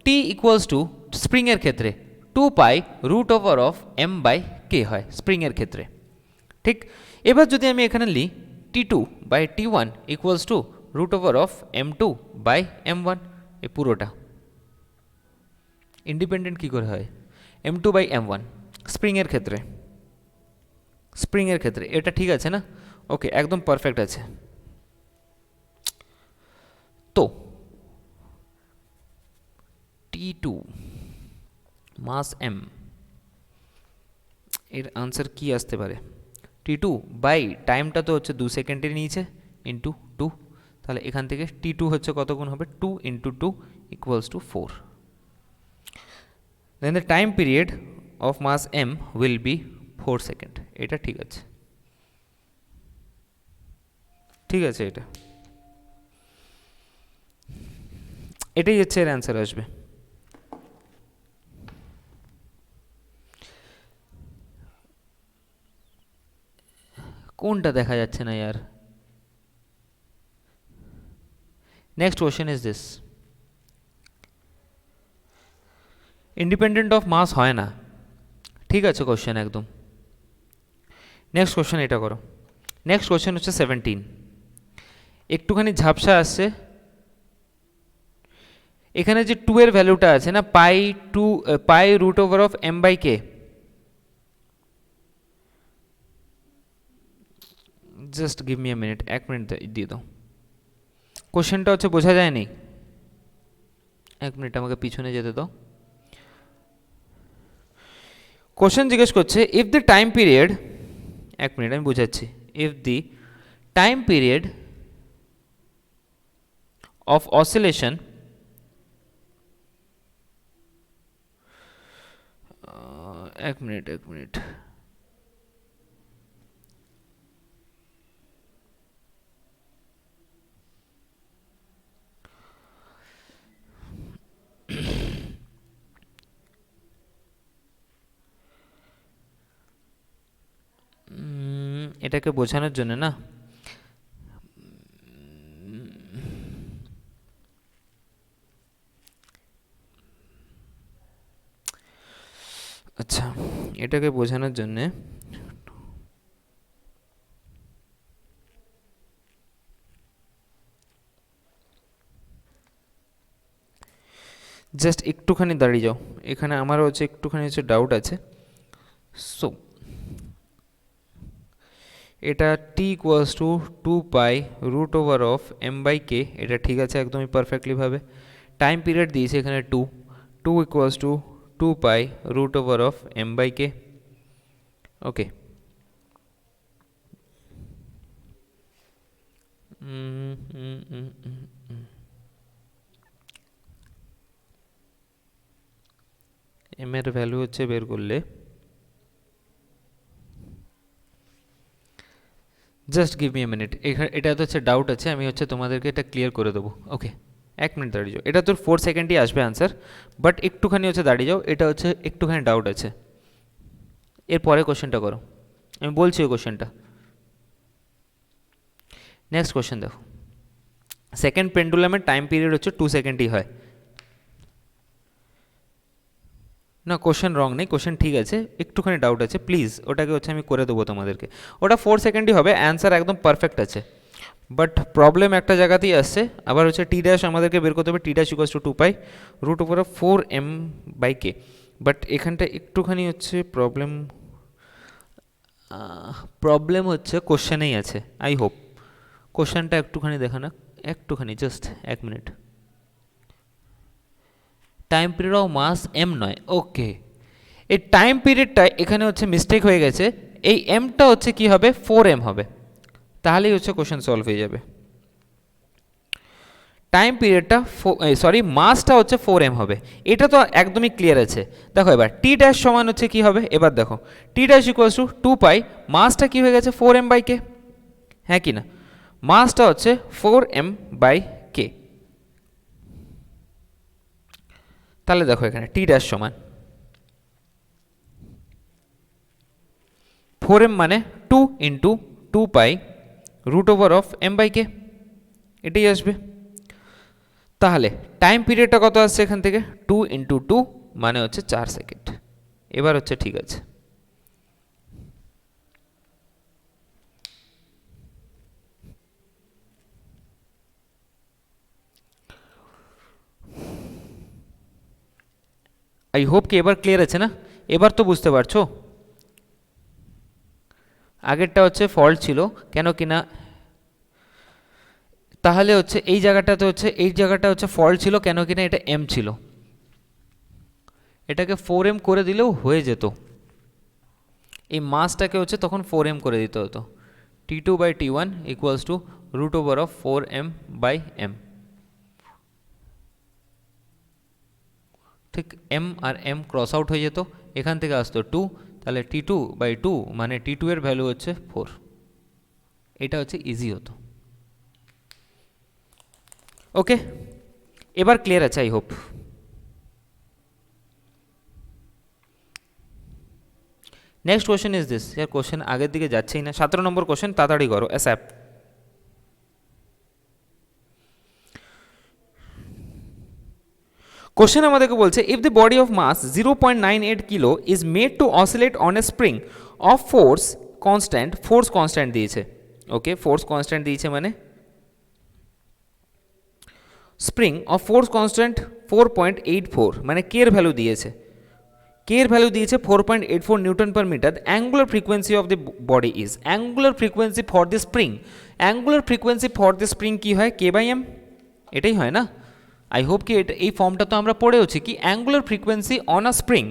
টি ইকুয়ালস টু স্প্রিংয়ের ক্ষেত্রে 2 রুট ওভার অফ m/k হয় স্প্রিংয়ের ক্ষেত্রে, ঠিক। এবার যদি আমি এখানে লিখি t2/t1 equals to root over of m2/m1, এই পুরোটা ইন্ডিপেন্ডেন্ট কী করে হয়? m2/m1 স্প্রিংয়ের ক্ষেত্রে এটা ঠিক আছে না? ওকে, একদম পারফেক্ট আছে। তো t2 মাস m এর আনসার কি আসতে পারে? t2 বাই টাইমটা তো হচ্ছে 2 সেকেন্ডে নিয়েছে ইন্টু 2, তাহলে এখান থেকে t2 হচ্ছে কত গুণ হবে? 2 × 2 equals to 4। Then the time period of mass m will be 4 second. এটা ঠিক আছে, এটাই হচ্ছে এর অ্যান্সার আসবে। কোনটা দেখা যাচ্ছে না यार? Next question is this: independent of mass হয় না, ঠিক আছে কোশ্চেন একদম। নেক্সট কোশ্চেন এটা করো। নেক্সট কোশ্চেন হচ্ছে 17, একটুখানি ঝাপসা আসছে। এখানে যে 2 এর ভ্যালুটা আছে না, pi root over of m/k, just give me a minute, 1 minute দিয়ে দাও। কোশ্চেনটা হচ্ছে বোঝা যায়নি, 1 মিনিট আমাকে পিছনে যেতে দাও। কোশ্চেন জিজ্ঞেস করছে if the time period, 1 minute আমি বোঝাচ্ছি, if the time period of oscillation এক মিনিট এটাকে বোঝানোর জন্য না, আচ্ছা এটাকে বোঝানোর জন্যে জাস্ট একটুখানি দাঁড়িয়ে যাও, এখানে আমারও হচ্ছে একটুখানি হচ্ছে ডাউট আছে। সো এটা t equals to 2 root over of m/k, এটা ঠিক আছে একদমই পারফেক্টলি ভাবে। টাইম পিরিয়ড দিয়েছে এখানে 2 equals to 2 root over of m/k। Okay, m এর ভ্যালু হচ্ছে বের করলে, just give me a minute, এটা তো হচ্ছে ডাউট আছে, আমি হচ্ছে তোমাদেরকে এটা ক্লিয়ার করে দেবো। ওকে, 1 মিনিট দাঁড়িয়ে যাও, এটা তোর 4 সেকেন্ডই আসবে আনসার, বাট একটুখানি হচ্ছে দাঁড়িয়ে যাও, এটা হচ্ছে একটুখানি ডাউট আছে। এরপরে কোশ্চেনটা করো, আমি বলছি ওই কোশ্চেনটা। নেক্সট কোশ্চেন দেখো, সেকেন্ড পেন্ডুলামের টাইম পিরিয়ড হচ্ছে 2 সেকেন্ডই হয়। না, কোশ্চেন রং নেই, কোশ্চেন ঠিক আছে, একটুখানি ডাউট আছে, প্লিজ ওটাকে হচ্ছে আমি করে দেবো তোমাদেরকে। ওটা 4 সেকেন্ডই হবে, অ্যান্সার একদম পারফেক্ট আছে, বাট প্রবলেম একটা জায়গাতেই আসছে। আবার হচ্ছে টি ড্যাশ আমাদেরকে বের করতে হবে, T dash equals to 2 pi root over 4m/k, but এখানটা একটুখানি হচ্ছে প্রবলেম হচ্ছে কোশ্চেনেই আছে। আই হোপ কোশ্চেনটা একটুখানি দেখা না, একটুখানি just 1 minute. Time period of mass M নয়, ওকে, এই টাইম পিরিয়ডটা এখানে হচ্ছে মিস্টেক হয়ে গেছে, এই এমটা হচ্ছে কি হবে 4m হবে, তাহলেই হচ্ছে কোশ্চেন সলভ হয়ে যাবে। টাইম পিরিয়ডটা মাসটা হচ্ছে 4m হবে, এটা তো একদমই ক্লিয়ার আছে। দেখো এবার টি ড্যাশ সমান হচ্ছে কি হবে, এবার দেখো টি ড্যাশ ইকুয়ালস টু 2 পাই, মাসটা কি হয়ে গেছে 4m/k, হ্যাঁ কি না, মাসটা হচ্ছে 4m/k। তাহলে দেখো এখানে টি ড্যাশ সমান 4m মানে 2 into 2 pi root over of m/k, এটাই আসবে। তাহলে টাইম পিরিয়ডটা কত আসছে এখান থেকে, 2 ইন্টু 2 মানে হচ্ছে 4 সেকেন্ড। এবার হচ্ছে ঠিক আছে। আই হোপ কি এবার ক্লিয়ার আছে না, এবার তো বুঝতে পারছো। আগেরটা হচ্ছে ফল্ট ছিল কেন কিনা, তাহলে হচ্ছে এই জায়গাটাতে হচ্ছে এই জায়গাটা হচ্ছে ফল্ট ছিল কেন কিনা, এটা এম ছিল, এটাকে 4m করে দিলেও হয়ে যেত, এই মাসটাকে হচ্ছে তখন 4m করে দিতে হতো। t2/t1 equals to root over of 4m/m, ঠিক m আর m ক্রস আউট হয়ে যেত, এখান থেকে আসতো 2, তাহলে t2/2 মানে t2 এর ভ্যালু হচ্ছে 4, এটা হচ্ছে ইজি হতো। ওকে, এবার ক্লিয়ার আছে I hope. Next question is this, year question আগের দিকে যাচ্ছেই না, 17 নম্বর কোশ্চেন, তাড়াতাড়ি করো অ্যাসঅ্যাপ। কোশ্চেন আমাদেরকে বলছে if the body of mass 0.98 kilo is made to oscillate on a spring of force constant দিয়েছে, ওকে, ফোর্স কনস্ট্যান্ট দিয়েছে মানে স্প্রিং অফ ফোর্স কনস্ট্যান্ট 4.84 মানে কে এর ভ্যালু দিয়েছে, কে এর ভ্যালু দিয়েছে 4.84 newton per metre, angular frequency of the body is, angular frequency for the spring, angular frequency for the spring কি হয় k/m, এটাই হয় না। আই হোপ কি এটা এই ফর্মটা তো আমরা পড়েওছি কি, angular frequency on a spring,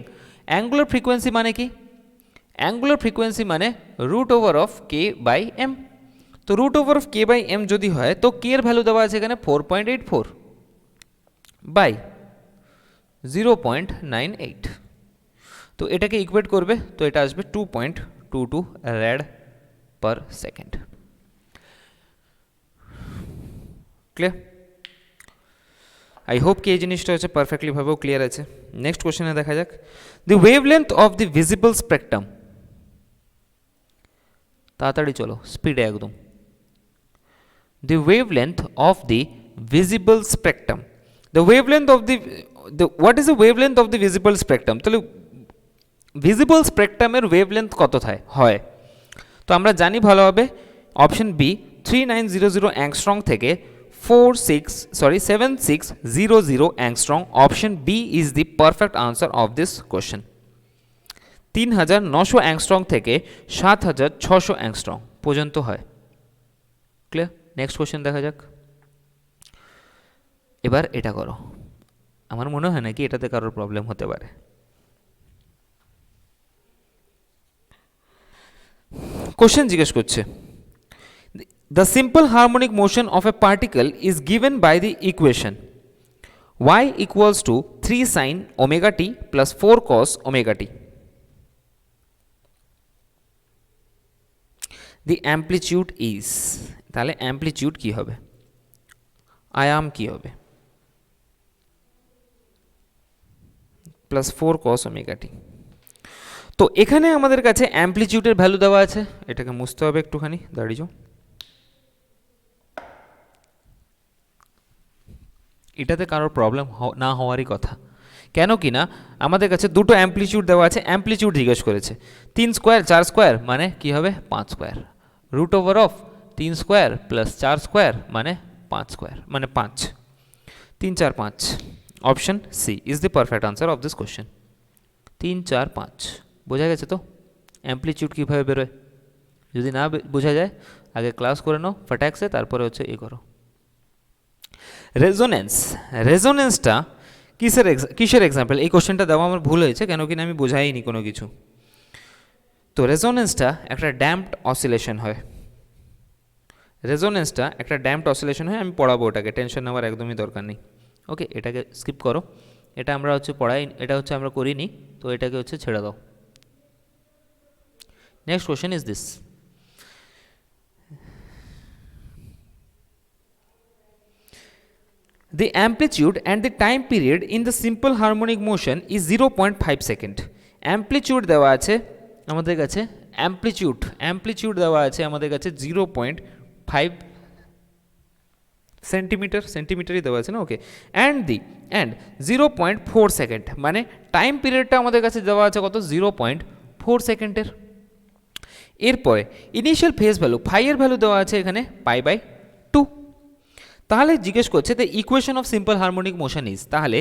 angular frequency মানে কি, অ্যাঙ্গুলার ফ্রিকোয়েন্সি মানে রুট ওভার অফ k/m, তো রুট ওভার অফ k/m যদি হয় তো কে এর ভ্যালু দেওয়া আছে এখানে 4.84 বাই 0.98, তো এটাকে ইকুয়েট করবে তো এটা আসবে 2.22 red per second. Clear, I hope কি এই জিনিসটা হচ্ছে পারফেক্টলি ভাবেও ক্লিয়ার আছে। নেক্সট কোশ্চেনে দেখা যাক, the wavelength of the visible spectrum, তাড়াতাড়ি চলো স্পিডে একদম, the wavelength of the visible spectrum, the wavelength of the what is the wavelength of the visible spectrum, তাহলে ভিজিবল স্পেকট্রামের ওয়েভলেন্থ কত হয়, তো আমরা জানি ভালোভাবে অপশন বি 3900 অ্যাংস্ট্রং থেকে 7600 angstrom, option B is the perfect answer of this question. 3900 angstrom থেকে 7600 অ্যাংস্ট্রং পর্যন্ত হয়। ক্লিয়ার, নেক্সট কোশ্চেন দেখা যাক। এবার এটা করো, আমার মনে হয় নাকি এটাতে কারোর প্রবলেম হতে পারে। কোশ্চেন জিজ্ঞেস করছে the simple harmonic motion of a particle is given by the equation y equals to 3 sin omega t plus 4 cos omega t. The amplitude is, তাহলে amplitude কি হবে, আয়াম কি হবে, প্লাস 4 cos ওমেগা টি। তো এখানে আমাদের কাছে অ্যামপ্লিটিউডের ভ্যালু দেওয়া আছে, এটাকে মুছতে হবে একটুখানি, দাঁড়িয়ে যাও। এটাতে কারোর প্রবলেম না হওয়ারই কথা, কেন কি না আমাদের কাছে দুটো অ্যামপ্লিটিউড দেওয়া আছে, অ্যামপ্লিটিউড জিজ্ঞেস করেছে। 3 স্কোয়ার 4 স্কোয়ার মানে কি হবে 5 square, root over of 3 square plus 4 square মানে 5 স্কোয়ার মানে 5, 3 4 5। Option C is the perfect answer of this question. 3 4 5 বোঝা গেছে তো অ্যামপ্লিটিউড কীভাবে বেরোয়? যদি না বোঝা যায় আগে ক্লাস করে নাও ফটাকসে, তারপরে হচ্ছে এ করো। রেজোনেন্স, রেজোনেন্সটা কিসের এক্সাম্পল? এই কোশ্চেনটা দেওয়া আমার ভুল হয়েছে, কেন কিনা আমি বোঝাইনি কোনো কিছু। তো রেজোনেন্সটা একটা ড্যাম্পড অসিলেশন হয়, রেজোনেন্সটা একটা ড্যাম্পড অসিলেশন হয়। আমি পড়াবো ওটাকে, টেনশন নেওয়ার একদমই দরকার নেই। ওকে, এটাকে স্কিপ করো, এটা আমরা হচ্ছে পড়াই, এটা হচ্ছে আমরা করিনি, তো এটাকে হচ্ছে ছেড়ে দাও। Next question is this, the amplitude and the time period in the simple harmonic motion is 0.5 second. amplitude দেওয়া আছে আমাদের কাছে, amplitude দেওয়া আছে আমাদের কাছে 0.5 সেন্টিমিটারই দেওয়া আছে না, ওকে। অ্যান্ড 0.4 সেকেন্ড, মানে টাইম পিরিয়ডটা আমাদের কাছে দেওয়া আছে কত 0.4 সেকেন্ডের। এরপরে ইনিশিয়াল ফেজ ভ্যালু ফাই এর ভ্যালু দেওয়া আছে এখানে π/2। তাহলে জিজ্ঞেস করছে the equation of simple harmonic motion is, তাহলে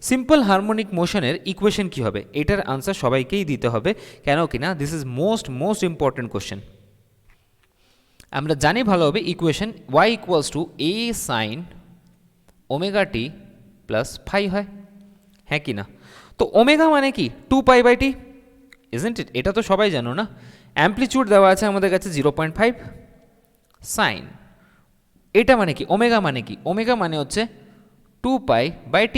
সিম্পল হারমোনিক মোশনের ইকুয়েশন কী হবে? এটার আনসার সবাইকেই দিতে হবে, কেন কিনা this is most important question. আমরা জানি ভালোভাবে equation y equals to a sine omega T plus phi হয়, হ্যাঁ কি না? তো ওমেগা মানে কি 2π/t, ইজন্ট ইট? এটা তো সবাই জানো না। অ্যামপ্লিটিউড দেওয়া আছে আমাদের কাছে 0.5, সাইন এটা মানে কি, ওমেগা মানে কি? ওমেগা মানে হচ্ছে 2π/t,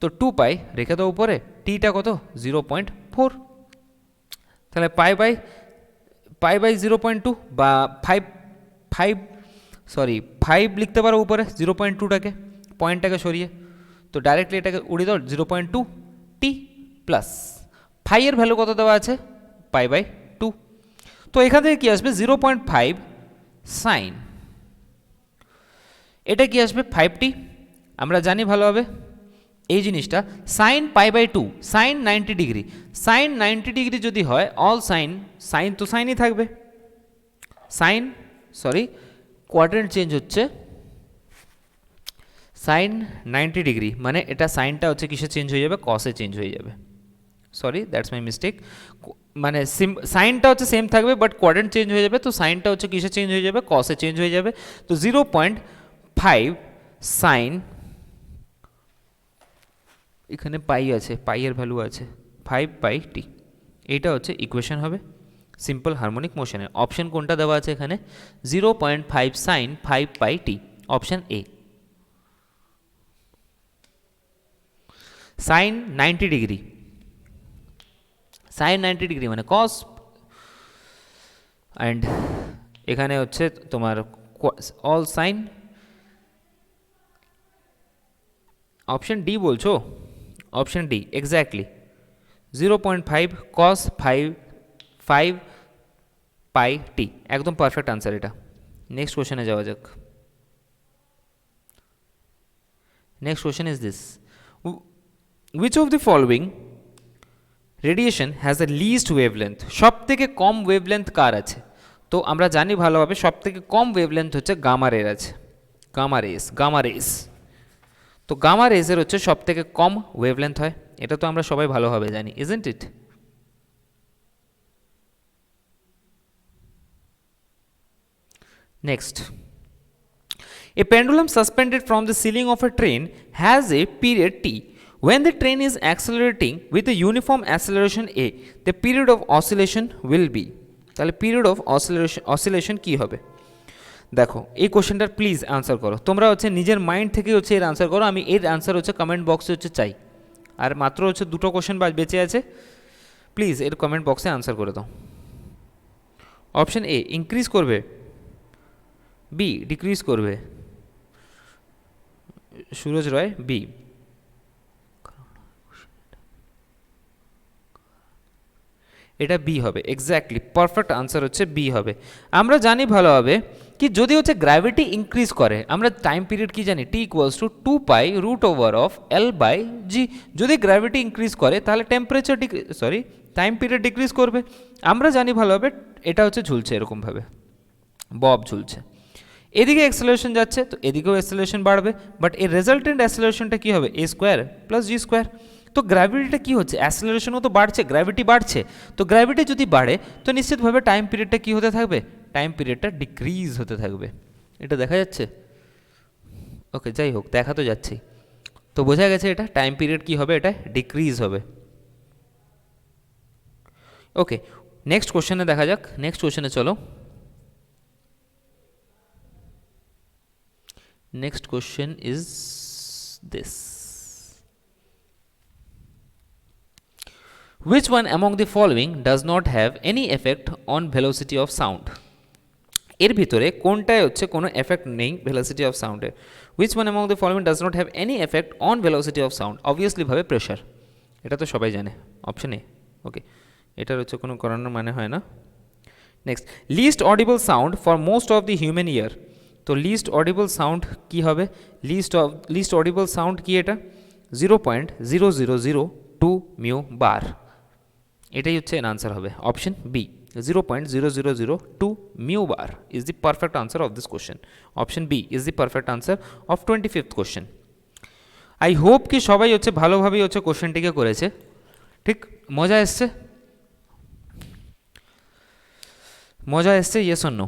তো 2π রেখে দাও উপরে, টিটা কত 0.4, তাহলে π/0.2 বা 5 লিখতে পারো উপরে 0.2টাকে, পয়েন্টটাকে সরিয়ে, তো ডাইরেক্টলি এটাকে উড়িয়ে দাও 0.2 টি প্লাস ফাই এর ভ্যালু কত দেওয়া আছে π/2, তো এখান থেকে কী আসবে 0.5 সাইন, এটা কি আসবে 5t। আমরা জানি ভালোভাবে এই জিনিসটা, sine π/2 sine 90 degree, sine 90 degree যদি হয় অল সাইন তো সাইনই থাকবে, কোয়াড্রেন্ট চেঞ্জ হচ্ছে, সাইন 90 ডিগ্রি মানে এটা সাইনটা হচ্ছে কিসে চেঞ্জ হয়ে যাবে, কসে চেঞ্জ হয়ে যাবে, দ্যাটস মাই মিস্টেক, মানে সাইনটা হচ্ছে সেম থাকবে বাট কোয়াড্রেন্ট চেঞ্জ হয়ে যাবে, তো সাইনটা হচ্ছে কিসে চেঞ্জ হয়ে যাবে, কসে চেঞ্জ হয়ে যাবে। তো 0.5 সাইন, এখানে পাই আছে, পাই এর ভ্যালু আছে 5/t, এইটা হচ্ছে ইকুয়েশন হবে সিম্পল হারমোনিক মোশনের। অপশন কোনটা দেওয়া আছে এখানে 0.5 sine 5/t, option A. Sine 90 degree, sine 90 degree মানে কস, অ্যান্ড এখানে হচ্ছে তোমার অল সাইন, অপশন ডি বলছো, option D exactly 0.5 cos 5/t, একদম পারফেক্ট আনসার এটা। নেক্সট কোশ্চেনে যাওয়া যাক। Next question is this, which of the following radiation has the least wavelength, সব থেকে কম ওয়েভলেন্থ কার আছে? তো আমরা জানি ভালোভাবে সব থেকে কম ওয়েভলেন্থ হচ্ছে গামা রের আছে, গামা রেস, তো গামা রেজের হচ্ছে সব থেকে কম ওয়েভলেন্থ হয়, এটা তো আমরা সবাই ভালোভাবে জানি, isn't it? Next, A pendulum suspended from the ceiling of A train has a period T, when the train is accelerating with a uniform acceleration a, the period of oscillation will be, তাহলে period of oscillation কি হবে? দেখো এই কোশ্চেনটার please answer করো, তোমরা হচ্ছে নিজের mind থেকে হচ্ছে এর আনসার করো, আমি এর আনসার হচ্ছে কমেন্ট বক্সে হচ্ছে চাই, আর মাত্র হচ্ছে দুটো কোশ্চেন বেঁচে আছে, প্লিজ এর কমেন্ট বক্সে আনসার করে দাও। অপশন এ ইনক্রিজ করবে, বি ডিক্রিজ করবে, সুরজ রয় বি, এটা বি হবে, এক্স্যাক্টলি পারফেক্ট আনসার হচ্ছে বি হবে। আমরা জানি ভালোভাবে কি যদি হচ্ছে গ্র্যাভিটি ইনক্রিজ করে, আমরা টাইম পিরিয়ড কি জানি, T equals to 2 pi root over of L by G. যদি গ্র্যাভিটি ইনক্রিজ করে তাহলে টেম্পারেচার টাইম পিরিয়ড ডিক্রিজ করবে। আমরা জানি ভালোভাবে এটা হচ্ছে ঝুলছে এরকমভাবে, বব ঝুলছে, এদিকে অ্যাক্সেলারেশন যাচ্ছে তো এদিকেও অ্যাক্সেলারেশন বাড়বে, বাট এর রেজাল্টেন্ট অ্যাক্সেলারেশনটা কী হবে, এ স্কোয়ার প্লাস জি স্কোয়ার। তো গ্র্যাভিটিটা কী হচ্ছে, অ্যাক্সেলারেশনও তো বাড়ছে, গ্র্যাভিটি বাড়ছে, তো গ্র্যাভিটি যদি বাড়ে তো নিশ্চিতভাবে টাইম পিরিয়ডটা কী হতে থাকবে, টাইম পিরিয়ডটা ডিক্রিজ হতে থাকবে। এটা দেখা যাচ্ছে? ওকে, যাই হোক, দেখা তো যাচ্ছেই। তো বোঝা গেছে এটা টাইম পিরিয়ড কী হবে, এটা ডিক্রিজ হবে। ওকে, নেক্সট কোশ্চেনে দেখা যাক, নেক্সট কোশ্চেনে চলো। Next question is this. Which one among the following does not have any effect on velocity of sound? এর ভিতরে কোনটায় হচ্ছে কোনো এফেক্ট নেই ভেলোসিটি অফ সাউন্ডের? Which one among the following does not have any effect on velocity of sound? Obviously ভাবে pressure, এটা তো সবাই জানে, অপশন এ। ওকে, এটার হচ্ছে কোনো করানোর মানে হয় না। Next, least audible sound for most of the human ear. তো লিস্ট অডিবল সাউন্ড কী হবে, লিস্ট অডিবল সাউন্ড কি, এটা 0.0002 মিউ বার, এটাই হচ্ছে এর আনসার হবে, option B 0.0002 mu bar is the perfect answer of this question. Option B is the perfect answer of 25th question. I hope কি সবাই হচ্ছে ভালোভাবেই হচ্ছে কোশ্চেনটিকে করেছে, ঠিক? মজা এসছে? মজা এসছে, ইয়েস অর নো?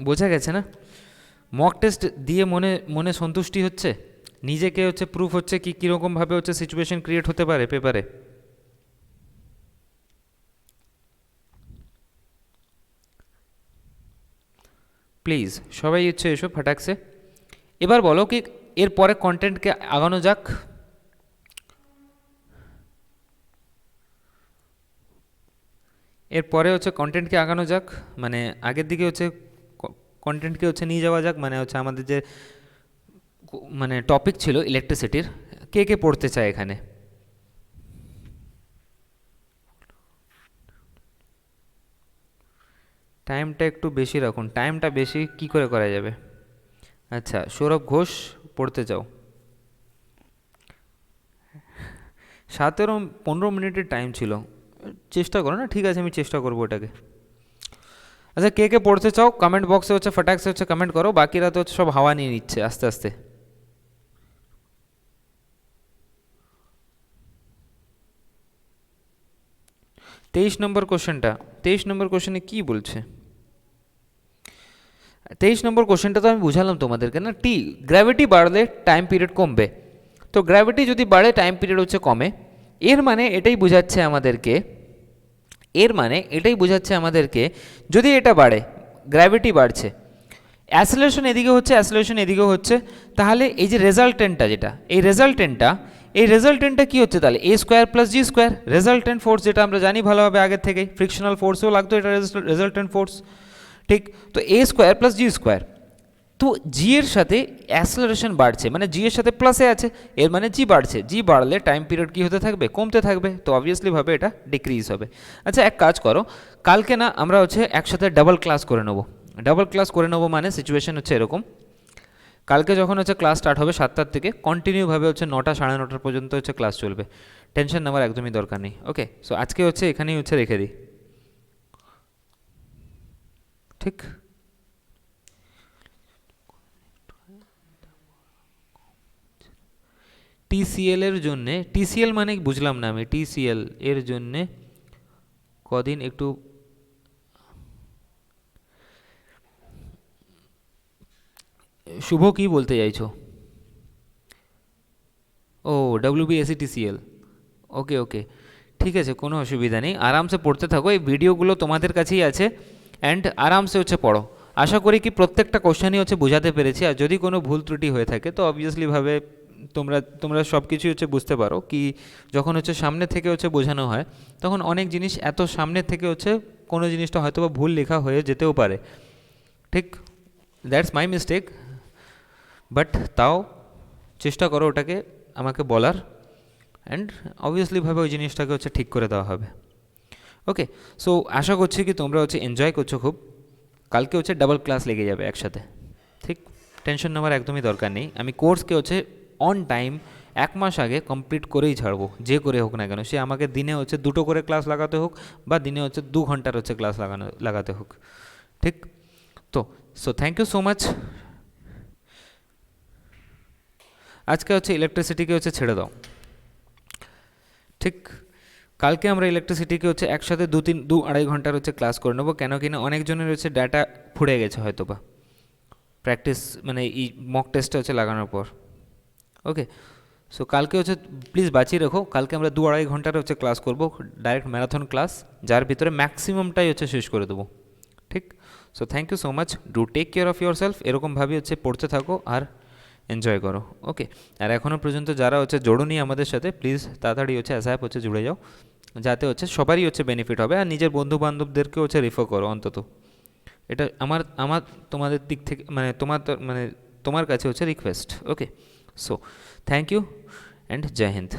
বোঝা গেছে না? মক টেস্ট দিয়ে মনে মনে সন্তুষ্টি হচ্ছে, নিজেকে হচ্ছে প্রুফ হচ্ছে কি কীরকমভাবে হচ্ছে সিচুয়েশন ক্রিয়েট হতে পারে পেপারে। প্লিজ সবাই হচ্ছে এসো ফাটাকসে। এবার বলো কি এরপরে কন্টেন্টকে আগানো যাক। এরপরে হচ্ছে কন্টেন্টকে আগানো যাক, মানে আগের দিকে হচ্ছে কন্টেন্টকে হচ্ছে নিয়ে যাওয়া যাক, মানে হচ্ছে আমাদের যে মানে টপিক ছিল ইলেকট্রিসিটির, কে কে পড়তে চায় এখানে? টাইমটা একটু বেশি রাখুন, টাইমটা বেশি কি করে করা যাবে? আচ্ছা, সৌরভ ঘোষ পড়তে চাও, 15 মিনিটের টাইম ছিল, চেষ্টা করো না, ঠিক আছে আমি চেষ্টা করবো ওটাকে। আচ্ছা, কে কে পড়তে চাও কমেন্ট বক্সে হচ্ছে ফটাকসে হচ্ছে কমেন্ট করো, বাকিরা তো হচ্ছে সব হাওয়া নিয়ে নিচ্ছে আস্তে আস্তে। তেইশ নম্বর কোশ্চেনে কি বলছে? 23 নম্বর কোশ্চেনটা তো আমি বুঝালাম তোমাদেরকে না, গ্র্যাভিটি বাড়লে টাইম পিরিয়ড কমবে। তো গ্র্যাভিটি যদি বাড়ে টাইম পিরিয়ড হচ্ছে কমে, এর মানে এটাই বোঝাচ্ছে আমাদেরকে যদি এটা বাড়ে, গ্র্যাভিটি বাড়ছে, অ্যাসেলারেশন এদিকে হচ্ছে, তাহলে এই যে রেজাল্টেন্টটা যেটা, এই রেজাল্টেন্টটা কী হচ্ছে তাহলে, এ square plus G square, resultant force যেটা আমরা জানি ভালোভাবে আগের থেকেই, ফ্রিকশনাল ফোর্সও লাগতো, এটা রেজাল্টেন্ট ফোর্স, ঠিক? তো এ স্কোয়ার প্লাস জি স্কোয়ার, তো জি এর সাথে অ্যাসেলারেশন বাড়ছে, মানে জি এর সাথে প্লাসে আছে, এর মানে জি বাড়ছে, জি বাড়লে টাইম পিরিয়ড কী হতে থাকবে, কমতে থাকবে, তো অবভিয়াসলি ভাবে এটা ডিক্রিজ হবে। আচ্ছা, এক কাজ করো, কালকে না আমরা হচ্ছে একসাথে ডাবল ক্লাস করে নেবো, মানে সিচুয়েশন হচ্ছে এরকম, কালকে যখন হচ্ছে ক্লাস স্টার্ট হবে 7টার থেকে, কন্টিনিউভাবে হচ্ছে 9টা সাড়ে 9টার পর্যন্ত হচ্ছে ক্লাস চলবে, টেনশন নেওয়ার একদমই দরকার নেই। ওকে, সো আজকে হচ্ছে এখানেই হচ্ছে রেখে দিই, ঠিক? টিসিএল এর জন্যে, টিসিএল মানে বুঝলাম না আমি, টিসিএল এর জন্যে কদিন একটু শুভ কি বলতে চাইছো? ও ডব্লিউবিএসসি টিসিএল, ওকে, ঠিক আছে, কোনো অসুবিধা নেই, আরামসে পড়তে থাকো, এই ভিডিওগুলো তোমাদের কাছেই আছে, অ্যান্ড আরামসে হচ্ছে পড়ো। আশা করি কি প্রত্যেকটা কোশ্চেনই হচ্ছে বোঝাতে পেরেছি, আর যদি কোনো ভুল ত্রুটি হয়ে থাকে তো অবভিয়াসলিভাবে তোমরা সব কিছুই হচ্ছে বুঝতে পারো কি, যখন হচ্ছে সামনে থেকে হচ্ছে বোঝানো হয় তখন অনেক জিনিস এত সামনে থেকে হচ্ছে কোনো জিনিসটা হয়তো বা ভুল লেখা হয়ে যেতেও পারে, ঠিক? দ্যাটস মাই মিস্টেক, বাট তাও চেষ্টা করো ওটাকে আমাকে বলার, অ্যান্ড অবভিয়াসলিভাবে ওই জিনিসটাকে হচ্ছে ঠিক করে দেওয়া হবে। ওকে, সো আশা করছি কি তোমরা হচ্ছে এনজয় করছো খুব। কালকে হচ্ছে ডাবল ক্লাস লেগে যাবে একসাথে, ঠিক? টেনশন নেওয়ার একদমই দরকার নেই। আমি কোর্সকে হচ্ছে অন টাইম 1 মাস আগে কমপ্লিট করেই ছাড়বো, যে করে হোক না কেন। সে আমাকে দিনে হচ্ছে 2টো করে ক্লাস লাগাতে হোক, বা দিনে হচ্ছে 2 ঘন্টার হচ্ছে ক্লাস লাগাতে হোক, ঠিক? তো so thank you so much. আজকে হচ্ছে ইলেকট্রিসিটিকে হচ্ছে ছেড়ে দাও, ঠিক? কালকে আমরা ইলেকট্রিসিটিকে হচ্ছে একসাথে 2-2.5 ঘন্টার হচ্ছে ক্লাস করে নেবো, কেন কিনা অনেকজনের হচ্ছে ডাটা ফুড়ে গেছে হয়তো বা প্র্যাকটিস মানে এই মক টেস্টটা হচ্ছে লাগানোর পর। ওকে, সো কালকে হচ্ছে প্লিজ বাঁচিয়ে রাখো, কালকে আমরা 2-2.5 ঘন্টার হচ্ছে ক্লাস করব, ডাইরেক্ট ম্যারাথন ক্লাস, যার ভিতরে ম্যাক্সিমামটাই হচ্ছে শেষ করে দেবো, ঠিক? So thank you so much, do take care of yourself, এরকমভাবে হচ্ছে পড়তে থাকো আর এনজয় করো। ওকে, আর এখনও পর্যন্ত যারা হচ্ছে জোড়োনি আমাদের সাথে, প্লিজ তাড়াতাড়ি হচ্ছে অ্যাপ হচ্ছে জুড়ে যাও, যাতে হচ্ছে সবারই হচ্ছে বেনিফিট হবে, আর নিজের বন্ধু বান্ধবদেরকেও হচ্ছে রেফার করো অন্তত। এটা আমার আমার তোমাদের দিক থেকে মানে মানে তোমার কাছে হচ্ছে request. Okay, so thank you and Jai Hind.